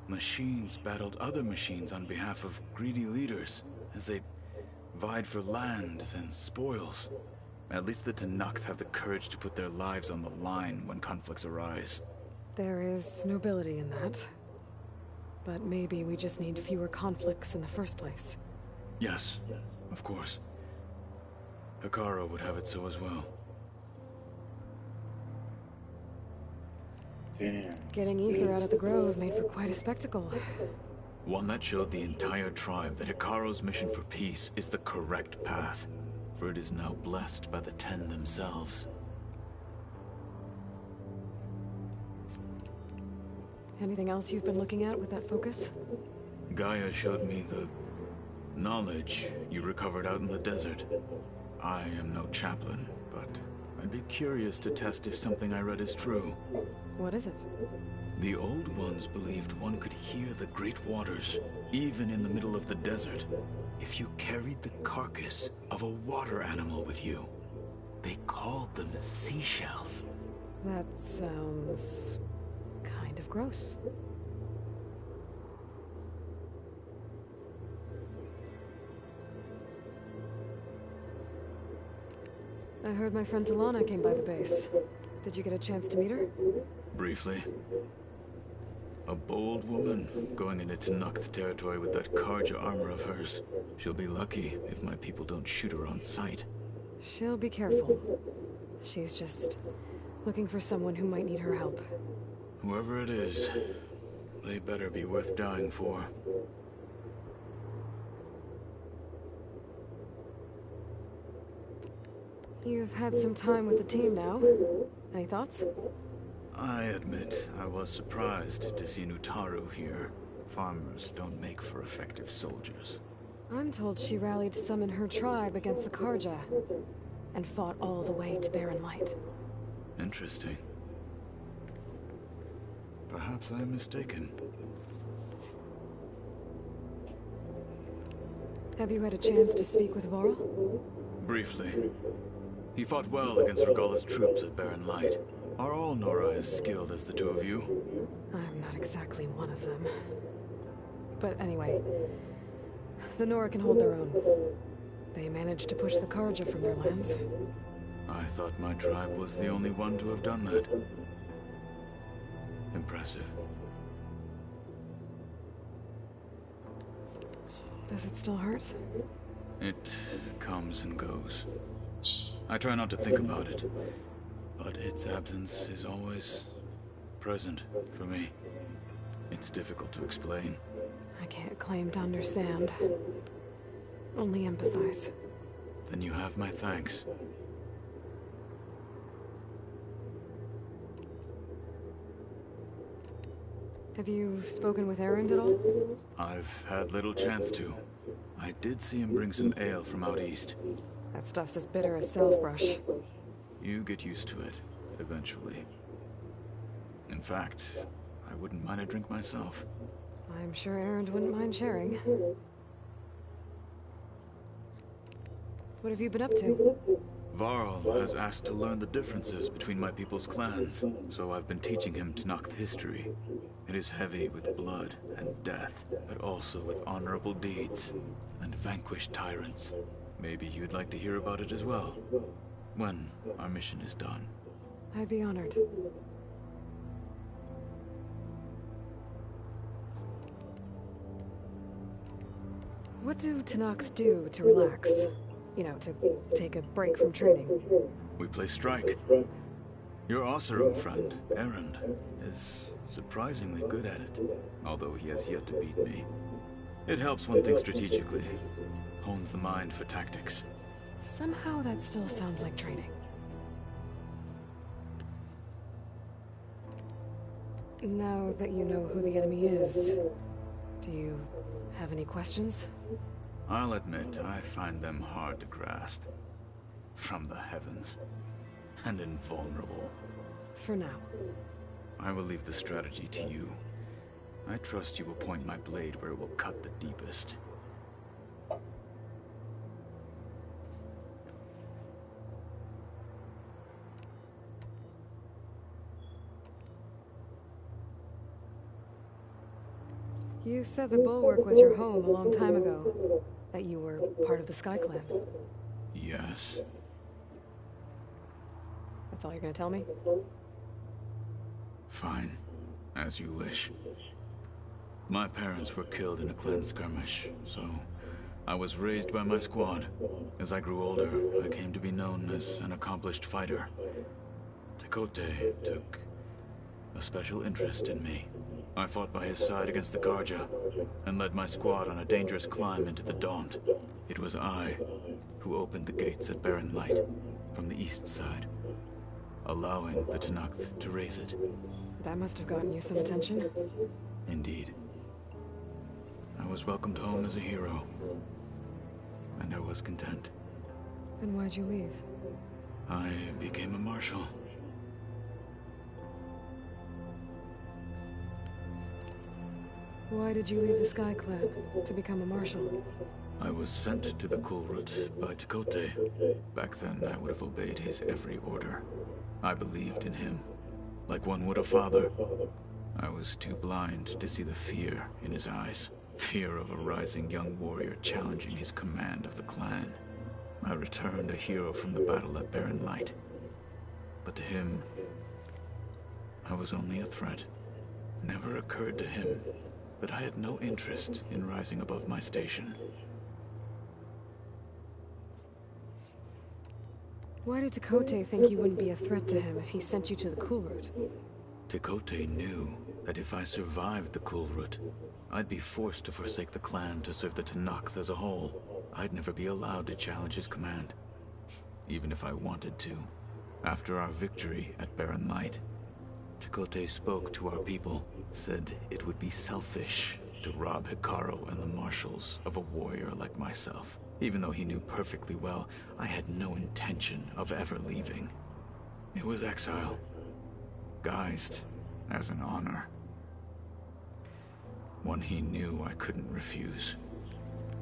machines battled other machines on behalf of greedy leaders, as they vied for lands and spoils. At least the Tenakth have the courage to put their lives on the line when conflicts arise. There is nobility in that. But maybe we just need fewer conflicts in the first place. Yes, of course. Hikaru would have it so as well. Damn. Getting ether out of the grove made for quite a spectacle. One that showed the entire tribe that Hikaru's mission for peace is the correct path, for it is now blessed by the Ten themselves. Anything else you've been looking at with that Focus? Gaia showed me the knowledge you recovered out in the desert. I am no chaplain, but I'd be curious to test if something I read is true. What is it? The Old Ones believed one could hear the great waters, even in the middle of the desert, if you carried the carcass of a water animal with you. They called them seashells. That sounds kind of gross. I heard my friend Talana came by the base. Did you get a chance to meet her? Briefly. A bold woman going into Tenakth territory with that Karja armor of hers. She'll be lucky if my people don't shoot her on sight. She'll be careful. She's just looking for someone who might need her help. Whoever it is, they better be worth dying for. You've had some time with the team now. Any thoughts? I admit I was surprised to see Nutaru here. Farmers don't make for effective soldiers. I'm told she rallied some in her tribe against the Karja, and fought all the way to Barren Light. Interesting. Perhaps I'm mistaken. Have you had a chance to speak with Varl? Briefly. He fought well against Regalla's troops at Barren Light. Are all Nora as skilled as the two of you? I'm not exactly one of them. But anyway, the Nora can hold their own. They managed to push the Karja from their lands. I thought my tribe was the only one to have done that. Impressive. Does it still hurt? It comes and goes. I try not to think about it, but its absence is always present for me. It's difficult to explain. I can't claim to understand. Only empathize. Then you have my thanks. Have you spoken with Erend at all? I've had little chance to. I did see him bring some ale from out east. That stuff's as bitter as self-brush. You get used to it, eventually. In fact, I wouldn't mind a drink myself. I'm sure Erend wouldn't mind sharing. What have you been up to? Varl has asked to learn the differences between my people's clans, so I've been teaching him Tenakth history. It is heavy with blood and death, but also with honorable deeds and vanquished tyrants. Maybe you'd like to hear about it as well, when our mission is done. I'd be honored. What do Tenakth do to relax? You know, to take a break from training. We play strike. Your Oseram friend, Erend, is surprisingly good at it, although he has yet to beat me. It helps one think strategically, hones the mind for tactics. Somehow that still sounds like training. Now that you know who the enemy is, do you have any questions? I'll admit, I find them hard to grasp. From the heavens. And invulnerable. For now. I will leave the strategy to you. I trust you will point my blade where it will cut the deepest. You said the Bulwark was your home a long time ago. That you were part of the Sky Clan. Yes. That's all you're gonna tell me? Fine. As you wish. My parents were killed in a clan skirmish, so I was raised by my squad. As I grew older, I came to be known as an accomplished fighter. Tekote took a special interest in me. I fought by his side against the Karja, and led my squad on a dangerous climb into the Daunt. It was I who opened the gates at Barren Light, from the east side, allowing the Tenakth to raise it. That must have gotten you some attention. Indeed. I was welcomed home as a hero, and I was content. Then why'd you leave? I became a marshal. Why did you leave the Sky Clan to become a marshal? I was sent to the Kulrut by Tekote. Back then, I would have obeyed his every order. I believed in him, like one would a father. I was too blind to see the fear in his eyes. Fear of a rising young warrior challenging his command of the clan. I returned a hero from the battle at Barren Light. But to him, I was only a threat. Never occurred to him that I had no interest in rising above my station. Why did Tekote think you wouldn't be a threat to him if he sent you to the Kulrut? Tekote knew that if I survived the Kulrut, I'd be forced to forsake the clan to serve the Tenakth as a whole. I'd never be allowed to challenge his command, even if I wanted to. After our victory at Barren Light, Tekote spoke to our people, said it would be selfish to rob Hikaru and the marshals of a warrior like myself. Even though he knew perfectly well I had no intention of ever leaving. It was exile, guised as an honor. One he knew I couldn't refuse.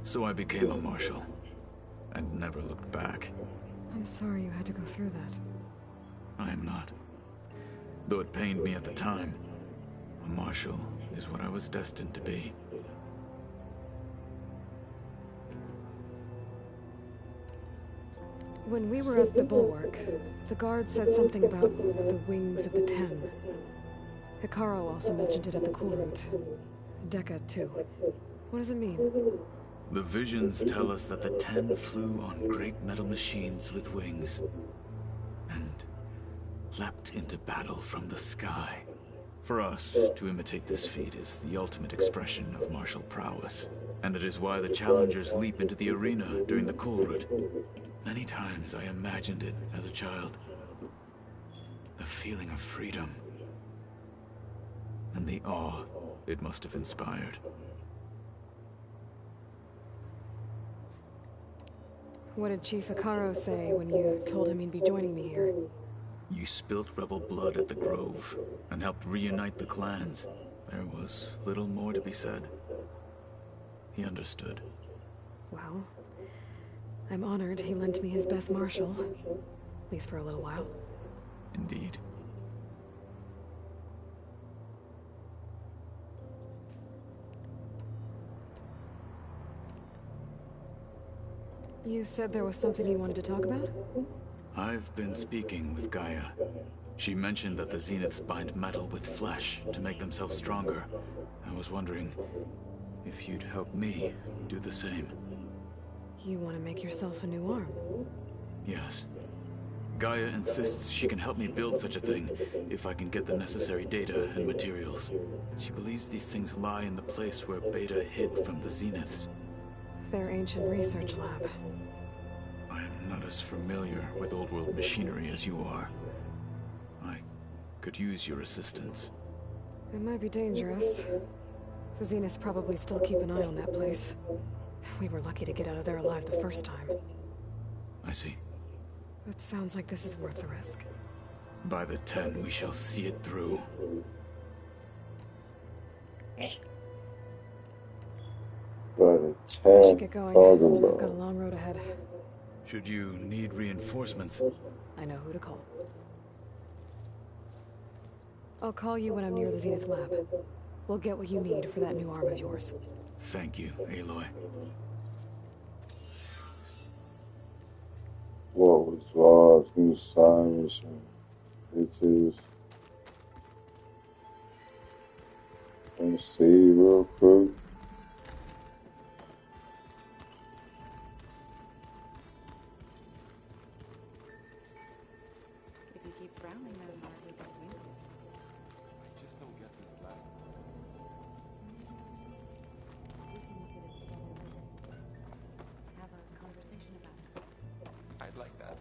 So I became a marshal, and never looked back. I'm sorry you had to go through that. I am not. Though it pained me at the time, a marshal is what I was destined to be. When we were at the Bulwark, the guard said something about the wings of the Ten. Hikaru also mentioned it at the cool route. Dekka, too. What does it mean? The visions tell us that the Ten flew on great metal machines with wings, and leapt into battle from the sky. For us, to imitate this feat is the ultimate expression of martial prowess, and it is why the challengers leap into the arena during the cool route. Many times I imagined it as a child. The feeling of freedom, and the awe it must have inspired. What did Chief Hikaru say when you told him he'd be joining me here? You spilt rebel blood at the Grove, and helped reunite the clans. There was little more to be said. He understood. Well, I'm honored he lent me his best marshal. At least for a little while. Indeed. You said there was something you wanted to talk about? I've been speaking with Gaia. She mentioned that the Zeniths bind metal with flesh to make themselves stronger. I was wondering if you'd help me do the same. You want to make yourself a new arm? Yes. Gaia insists she can help me build such a thing if I can get the necessary data and materials. She believes these things lie in the place where Beta hid from the Zeniths. Their ancient research lab. I am not as familiar with old world machinery as you are. I could use your assistance. It might be dangerous. The Zeniths probably still keep an eye on that place. We were lucky to get out of there alive the first time. I see. It sounds like this is worth the risk. By the 10, we shall see it through. By the I 10, should get going. talking I've got a about. long road ahead. Should you need reinforcements? I know who to call. I'll call you when I'm near the Zenith lab. We'll get what you need for that new arm of yours. Thank you, Aloy. What was lost, new assignments, and bitches. Let me see real quick. If you keep frowning that hard, we got you. I just don't get this last one. We can look at it together later. Have a conversation about it. I'd like that.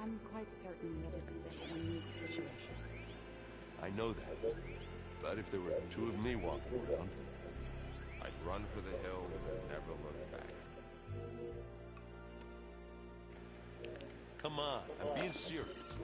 I'm quite certain that it's a unique situation. I know that. But if there were two of me walking around, I'd run for the hills and never look back. Come on, I'm being serious.